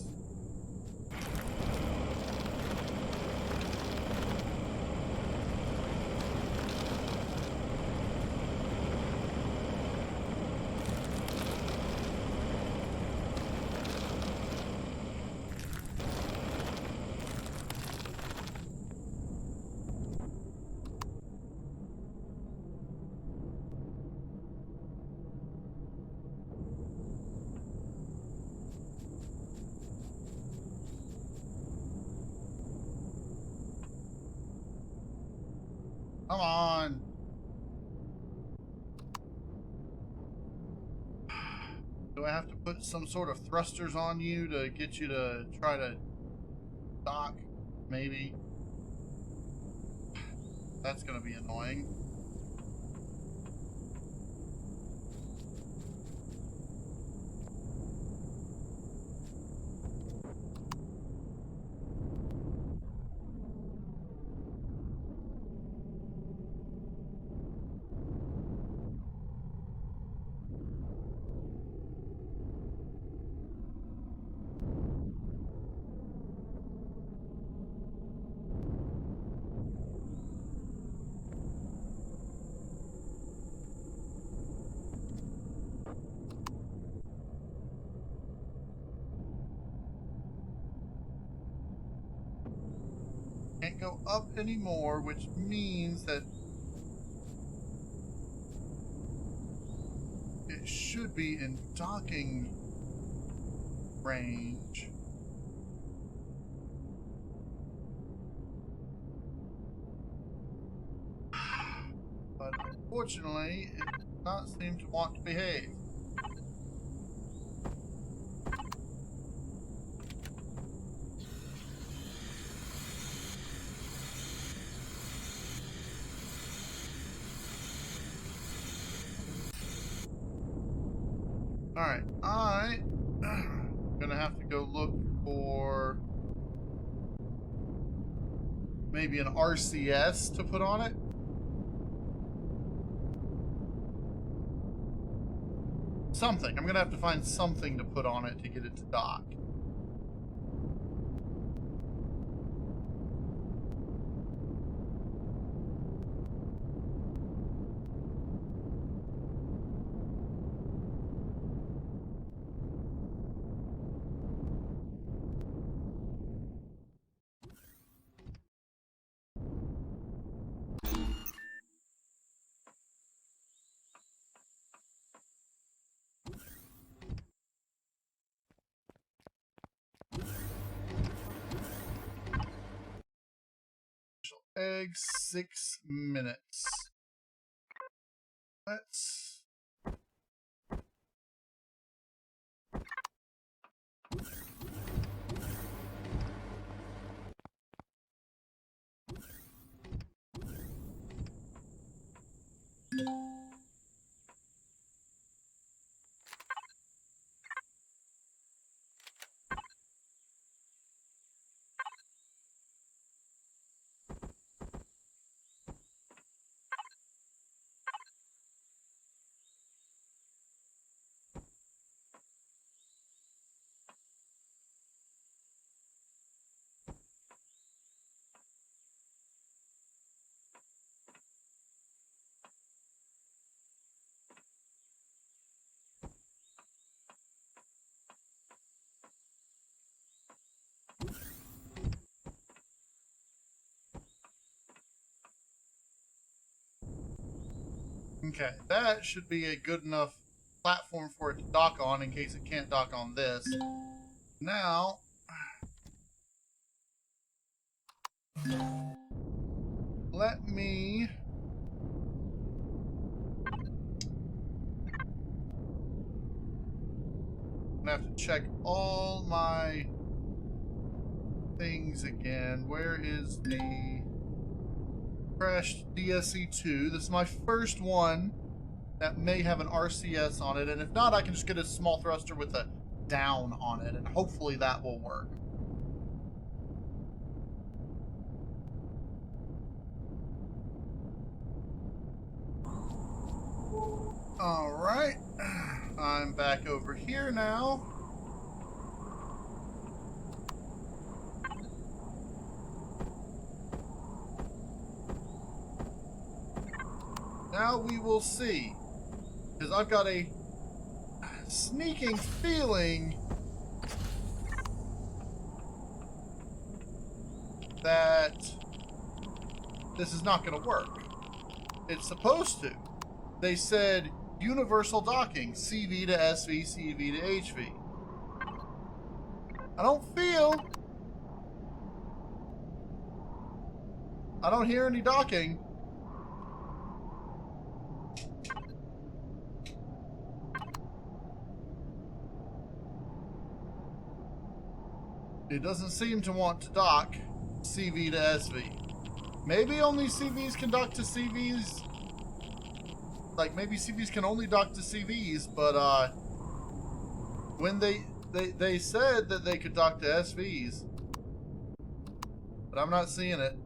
Speaker 1: Come on. Do I have to put some sort of thrusters on you to get you to try to dock? Maybe. That's going to be annoying. Can't go up anymore, which means that it should be in docking range. But unfortunately, it does not seem to want to behave. Alright, I'm gonna have to go look for maybe an RCS to put on it. Something. I'm gonna have to find something to put on it to get it to dock. Egg, 6 minutes. Let's... Okay, that should be a good enough platform for it to dock on in case it can't dock on this. Now, let me... I'm gonna have to check all my things again. Where is the crashed DSC2? This is my first one that may have an RCS on it, and if not, I can just get a small thruster with a down on it, and hopefully that will work. Alright, I'm back over here now. Now we will see, because I've got a sneaking feeling that this is not going to work. It's supposed to. They said universal docking, CV to SV, CV to HV. I don't hear any docking. It doesn't seem to want to dock CV to SV. Maybe only CVs can dock to CVs. Like, maybe CVs can only dock to CVs, but when they said that they could dock to SVs, but I'm not seeing it.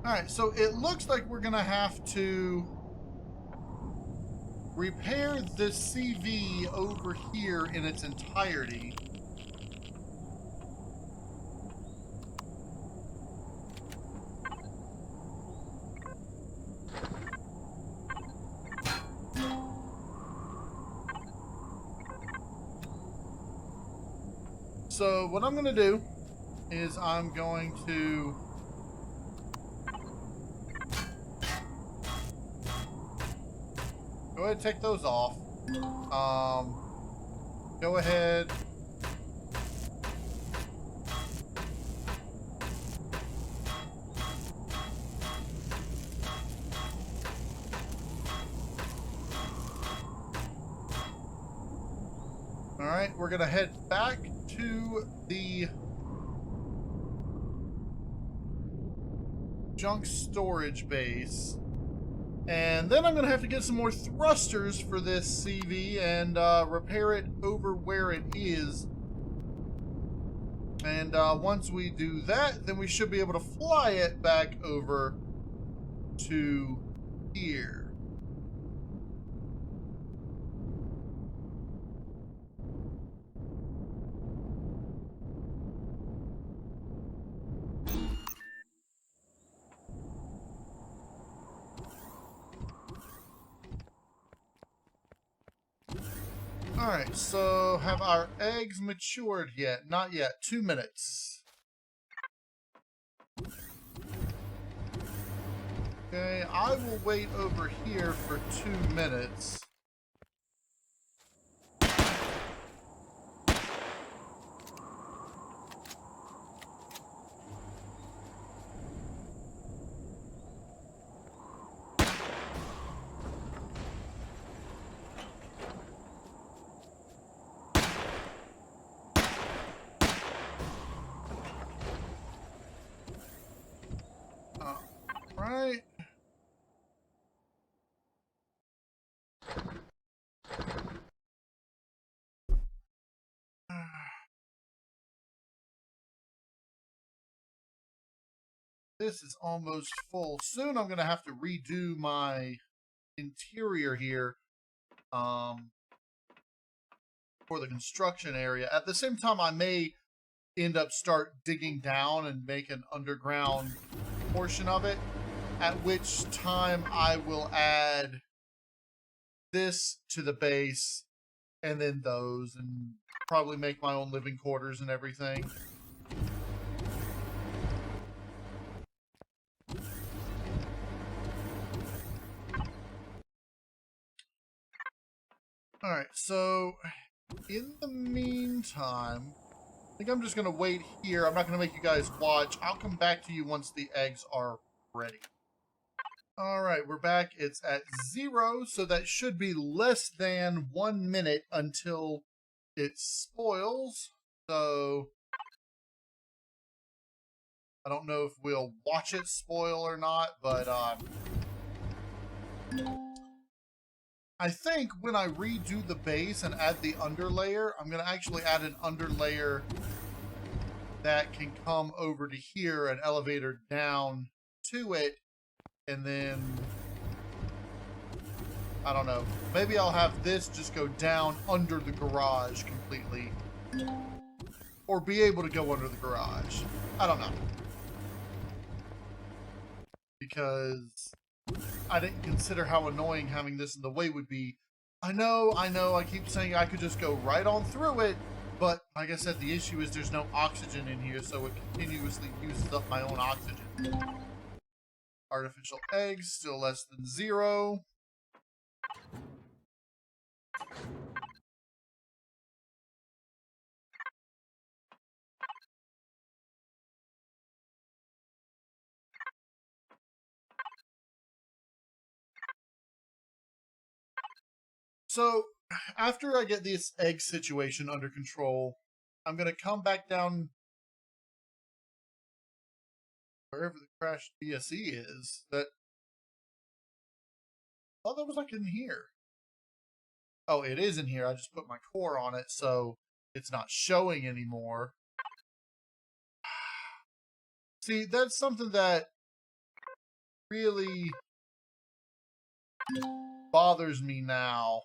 Speaker 1: Alright, so it looks like we're gonna have to repair this CV over here in its entirety. So what I'm going to do is I'm going to go ahead and take those off. Go ahead. All right, we're going to head back to the junk storage base. And then I'm going to have to get some more thrusters for this CV and repair it over where it is. And once we do that, then we should be able to fly it back over to here. Alright, so have our eggs matured yet? Not yet. 2 minutes. Okay, I will wait over here for 2 minutes. this is almost full. Soon I'm going to have to redo my interior here for the construction area. At the same time, I may end up start digging down and make an underground portion of it, at which time I will add this to the base and then those, and probably make my own living quarters and everything. Alright, so in the meantime, I think I'm just going to wait here. I'm not going to make you guys watch. I'll come back to you once the eggs are ready. Alright, we're back. It's at 0, so that should be less than 1 minute until it spoils. So I don't know if we'll watch it spoil or not, but I think when I redo the base and add the underlayer, I'm going to actually add an underlayer that can come over to here, an elevator down to it, and then, I don't know, maybe I'll have this just go down under the garage completely, or be able to go under the garage. I don't know. Because I didn't consider how annoying having this in the way would be. I know, I keep saying I could just go right on through it, but like I said, the issue is there's no oxygen in here, so it continuously uses up my own oxygen. Artificial eggs, still less than 0. So, after I get this egg situation under control, I'm going to come back down wherever the crashed DSE is. That, oh, that was like in here. Oh, it is in here. I just put my core on it, so it's not showing anymore. See, that's something that really bothers me now,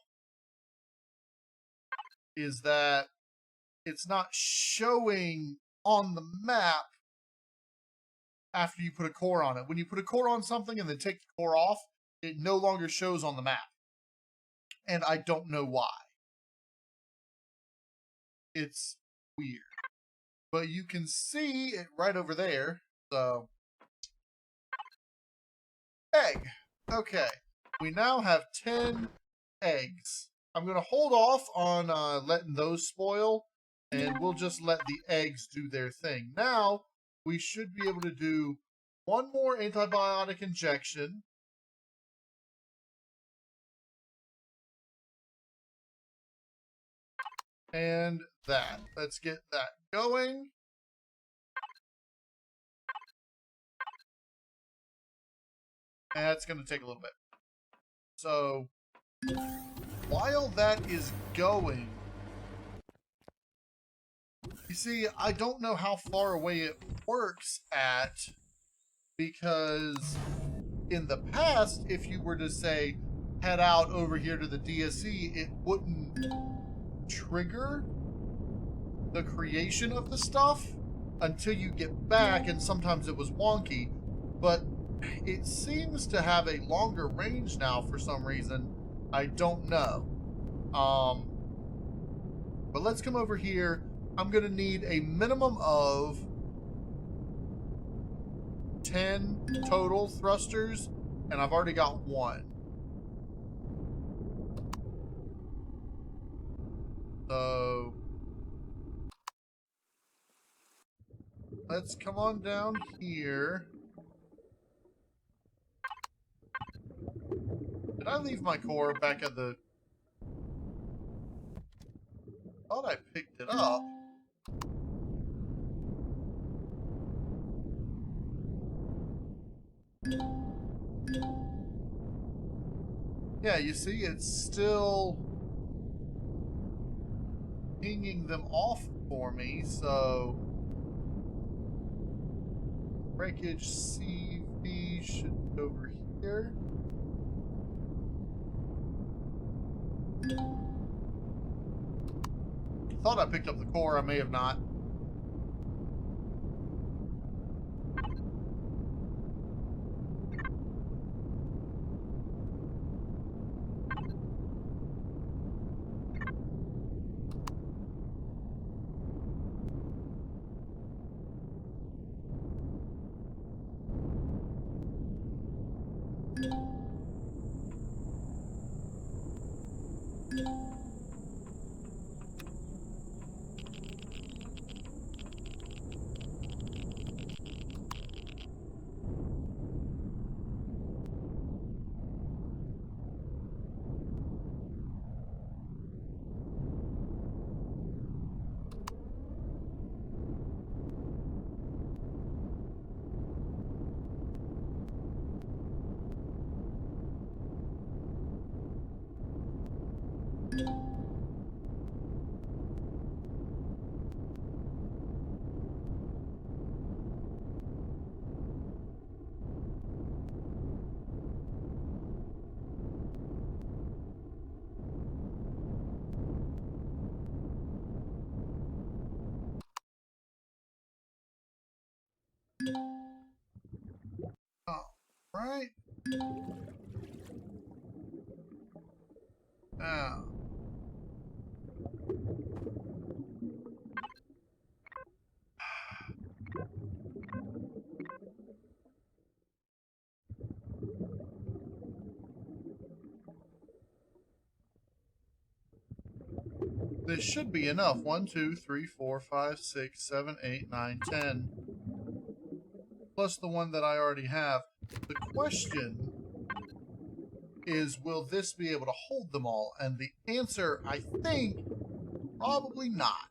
Speaker 1: is that it's not showing on the map after you put a core on it. When you put a core on something and then take the core off, it no longer shows on the map. And I don't know why. It's weird. But you can see it right over there. So, egg. Okay. We now have 10 eggs. I'm going to hold off on letting those spoil, and we'll just let the eggs do their thing. Now, we should be able to do one more antibiotic injection. And that. Let's get that going. And that's going to take a little bit. So, while that is going, you see, I don't know how far away it works at, because in the past, if you were to say, head out over here to the DSE, it wouldn't trigger the creation of the stuff until you get back, and sometimes it was wonky, but it seems to have a longer range now for some reason. I don't know. But let's come over here. I'm going to need a minimum of 10 total thrusters, and I've already got 1. So let's come on down here. Did I leave my core back at the... Thought I picked it up. Yeah, you see, it's still pinging them off for me, so wreckage CV should be over here. Thought I picked up the core, I may have not. All right. Now. This should be enough. 1, 2, 3, 4, 5, 6, 7, 8, 9, 10. Plus the one that I already have. The question is, will this be able to hold them all? And the answer, I think, probably not.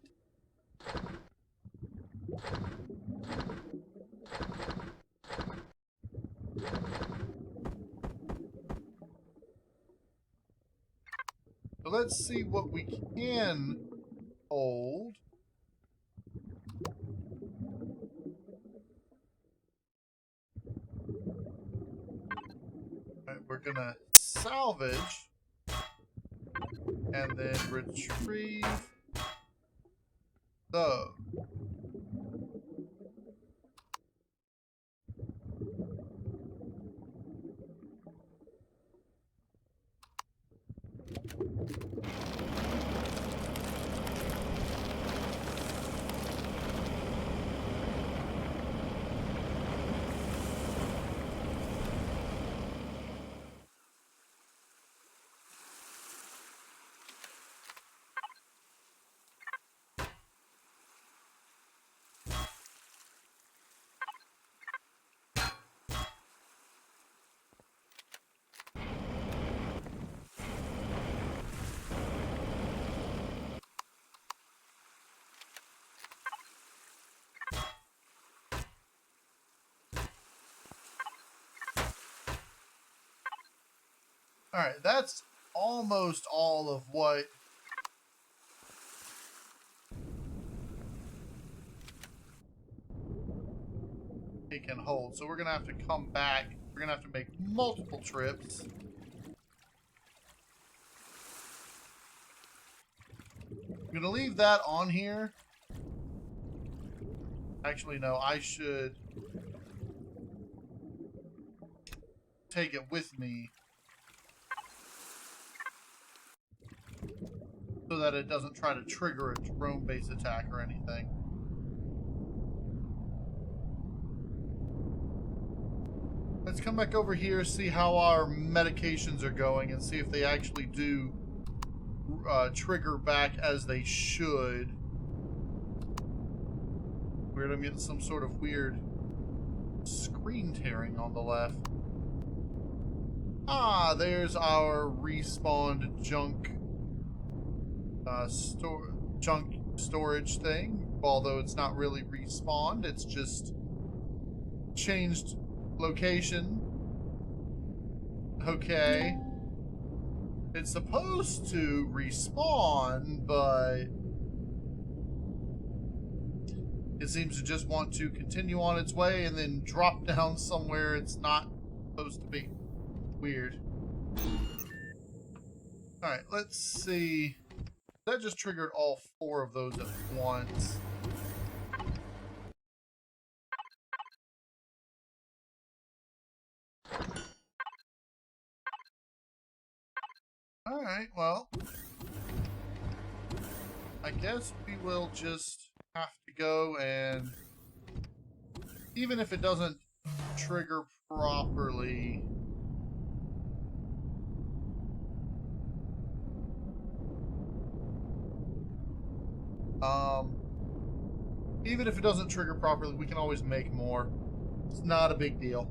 Speaker 1: So let's see what we can hold. All right, we're gonna salvage and then retrieve those. All right, that's almost all of what it can hold. So we're going to have to come back. We're going to have to make multiple trips. I'm going to leave that on here. Actually, no, I should take it with me so that it doesn't try to trigger a drone base attack or anything. Let's come back over here, see how our medications are going, and see if they actually do trigger back as they should. Weird, I'm getting some sort of weird screen tearing on the left. Ah, there's our respawned junk junk storage thing. Although it's not really respawned, it's just changed location. Okay. It's supposed to respawn, but It seems to just want to continue on its way and then drop down somewhere it's not supposed to be. Weird. Alright, let's see. That just triggered all 4 of those at once. Alright, well, I guess we will just have to go and, even if it doesn't trigger properly, even if it doesn't trigger properly, we can always make more. It's not a big deal.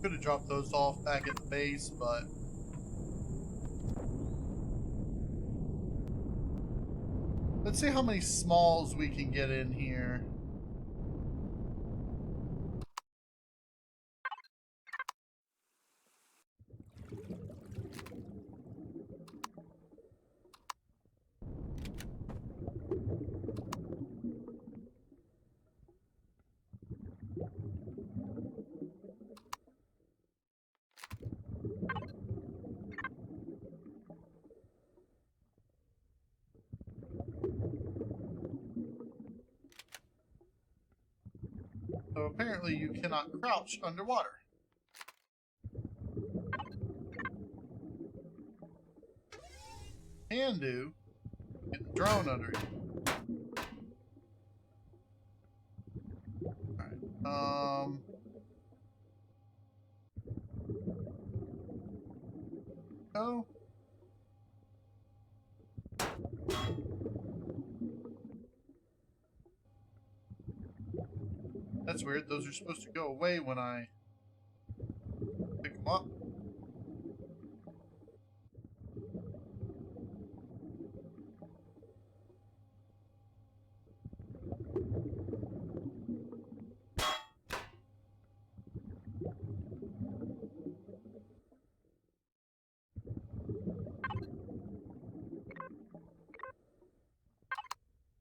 Speaker 1: Could have dropped those off back at the base, but let's see how many smalls we can get in here. So apparently you cannot crouch underwater. Can do. Get the drone under it. Alright. Oh. That's weird. Those are supposed to go away when I pick them up.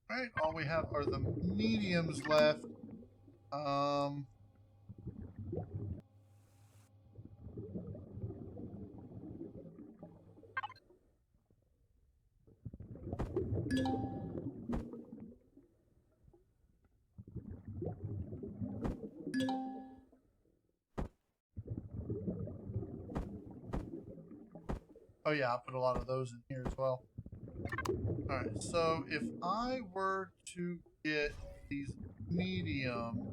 Speaker 1: Alright, all we have are the mediums left. Oh yeah, I put a lot of those in here as well. Alright, so if I were to get these medium,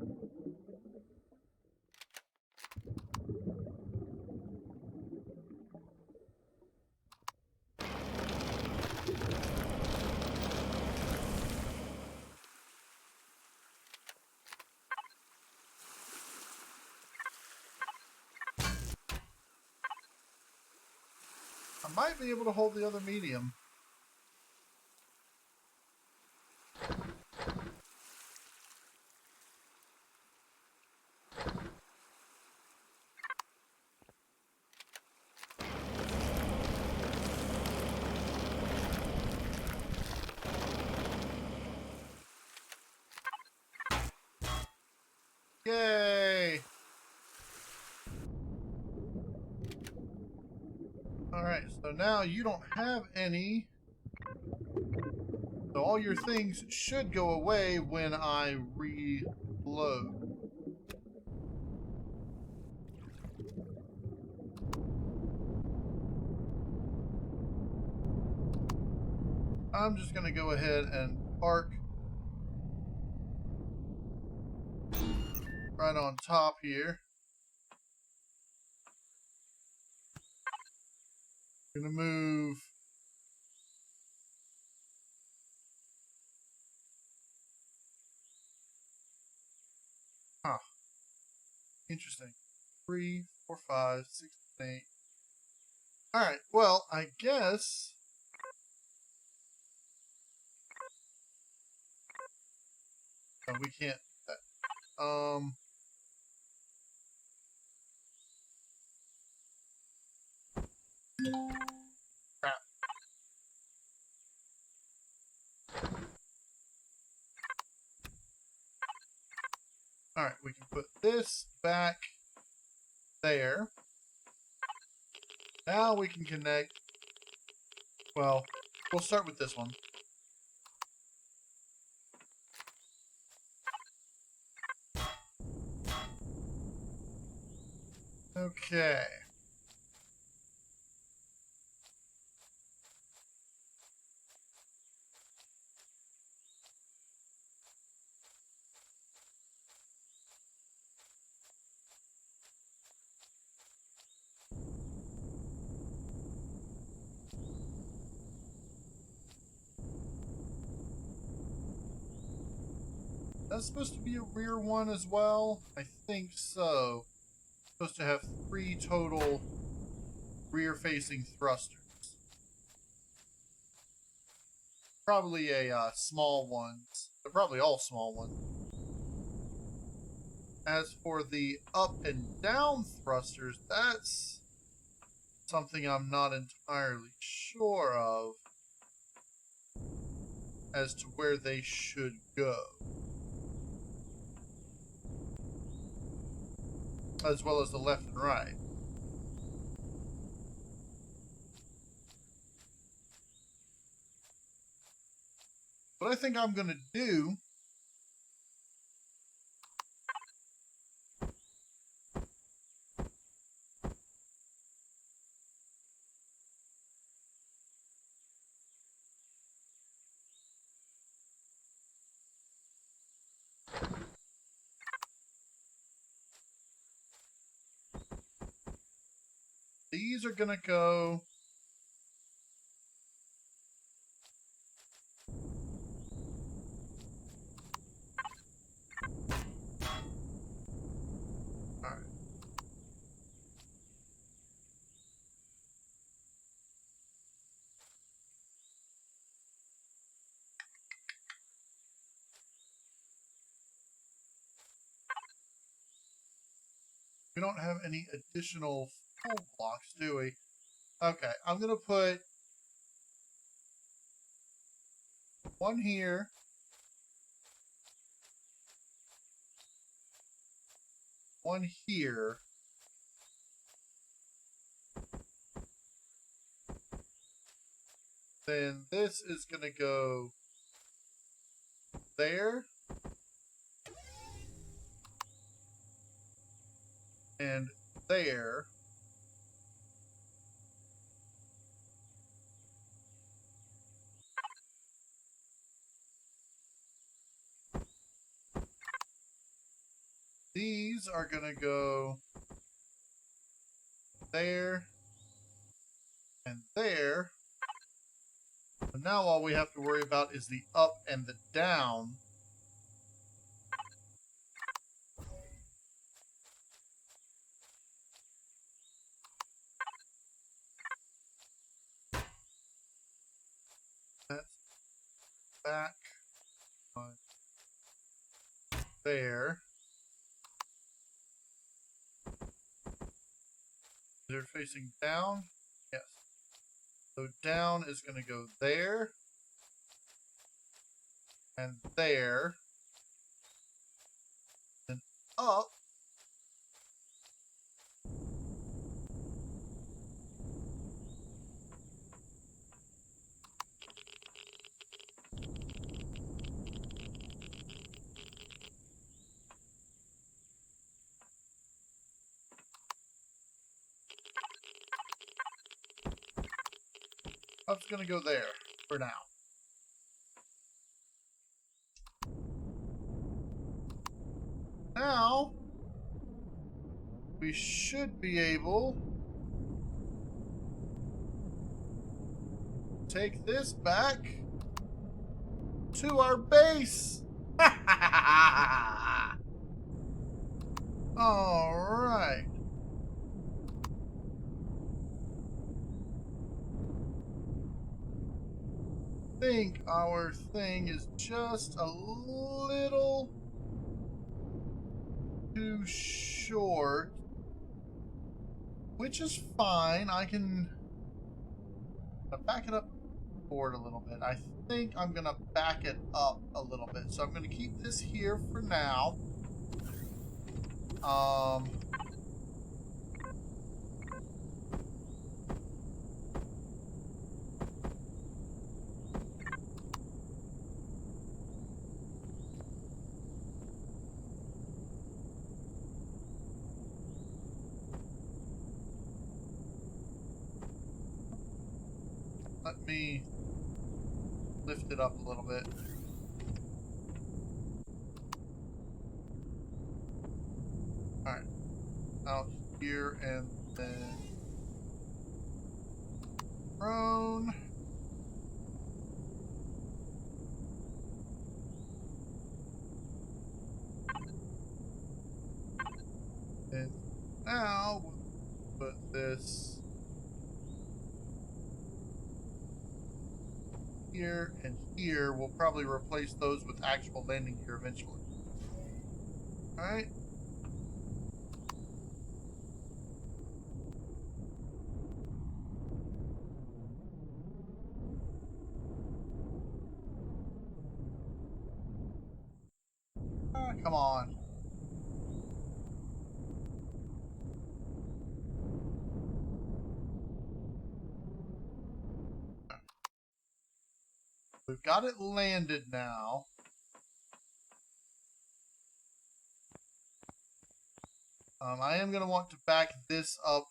Speaker 1: I might be able to hold the other medium. Yay! Alright, so now you don't have any. So all your things should go away when I reload. I'm just going to go ahead and park right on top here. Going to move interesting. 3, 4, 5, 6, 8. Alright, well, I guess no, we can't do that. Crap. Alright, we can put this back there. Now we can connect. Well, we'll start with this one. Okay. That's supposed to be a rear one as well? I think so. Supposed to have 3 total rear-facing thrusters. Probably a small ones. They're probably all small ones. As for the up and down thrusters, that's something I'm not entirely sure of as to where they should go. As well as the left and right. What I think I'm going to do these are going to go alright. We don't have any additional full blocks, do we? Okay, I'm going to put one here. One here. Then this is going to go there. And there. These are going to go there and there. And now all we have to worry about is the up and the down. That's back on there. They're facing down? Yes. So down is going to go there. And there. And up. Up's going to go there for now. Now, we should be able to take this back to our base. All right. I think our thing is just a little too short, which is fine. I can back it up forward a little bit. I think I'm gonna back it up a little bit. So I'm gonna keep this here for now. Let me lift it up a little bit. Alright. Out here and then prone. And now we'll put this here and here. We'll probably replace those with actual landing gear eventually. Alright. Come on. We've got it landed now. I am going to want to back this up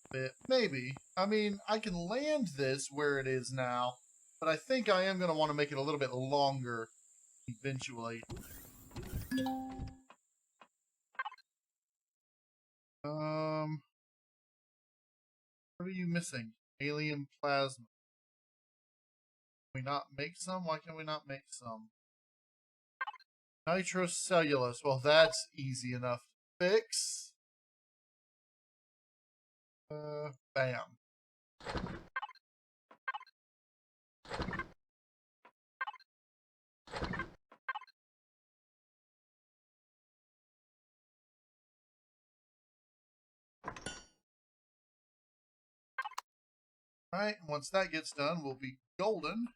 Speaker 1: a bit. Maybe. I mean, I can land this where it is now, but I think I am going to want to make it a little bit longer eventually. What are you missing? Alien plasma. Can we not make some? Why can we not make some? Nitrocellulose. Well, that's easy enough to fix. Bam. Alright, once that gets done, we'll be golden.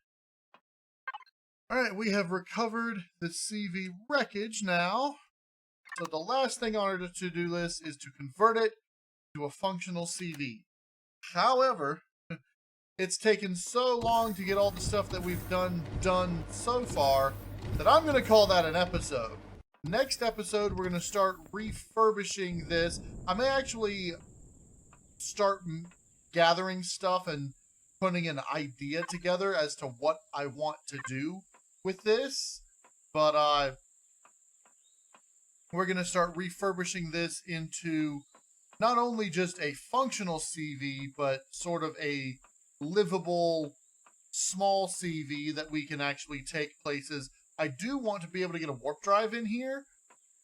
Speaker 1: Alright, we have recovered the CV wreckage now. So the last thing on our to-do list is to convert it to a functional CV. However, it's taken so long to get all the stuff that we've done so far that I'm going to call that an episode. Next episode, we're going to start refurbishing this. I may actually start gathering stuff and putting an idea together as to what I want to do with this. But we're going to start refurbishing this into not only just a functional CV, but sort of a livable small CV that we can actually take places. I do want to be able to get a warp drive in here,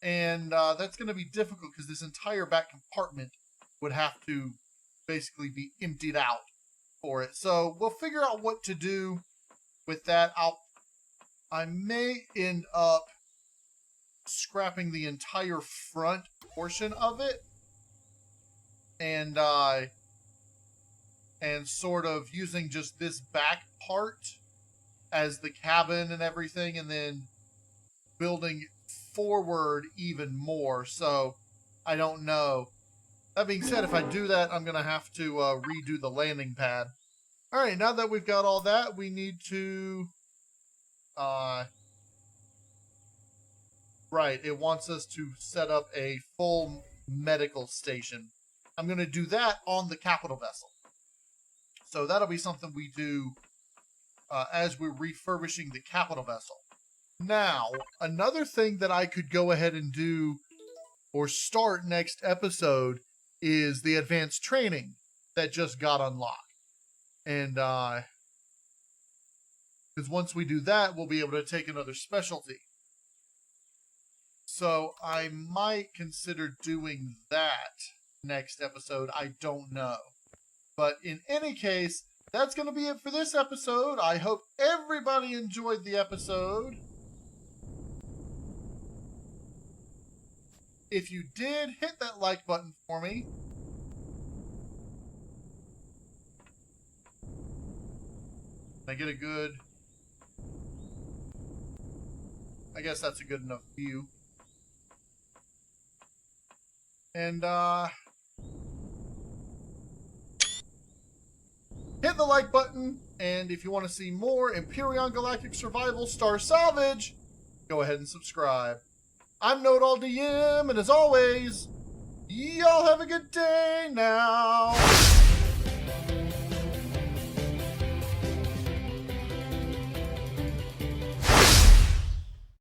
Speaker 1: and that's going to be difficult because this entire back compartment would have to basically be emptied out for it. So we'll figure out what to do with that. I may end up scrapping the entire front portion of it and sort of using just this back part as the cabin and everything, and then building forward even more. So I don't know. That being said, if I do that, I'm going to have to redo the landing pad. All right, now that we've got all that, we need to... right, it wants us to set up a full medical station. I'm going to do that on the capital vessel. So that'll be something we do as we're refurbishing the capital vessel. Now, another thing that I could go ahead and do or start next episode is the advanced training that just got unlocked. And because once we do that, we'll be able to take another specialty. So I might consider doing that next episode. I don't know. But in any case, that's going to be it for this episode. I hope everybody enjoyed the episode. If you did, hit that like button for me. I get a good... I guess that's a good enough view. And, hit the like button, and if you want to see more Empyrion Galactic Survival Star Salvage, go ahead and subscribe. I'm KnowItAllDM, and as always, y'all have a good day now.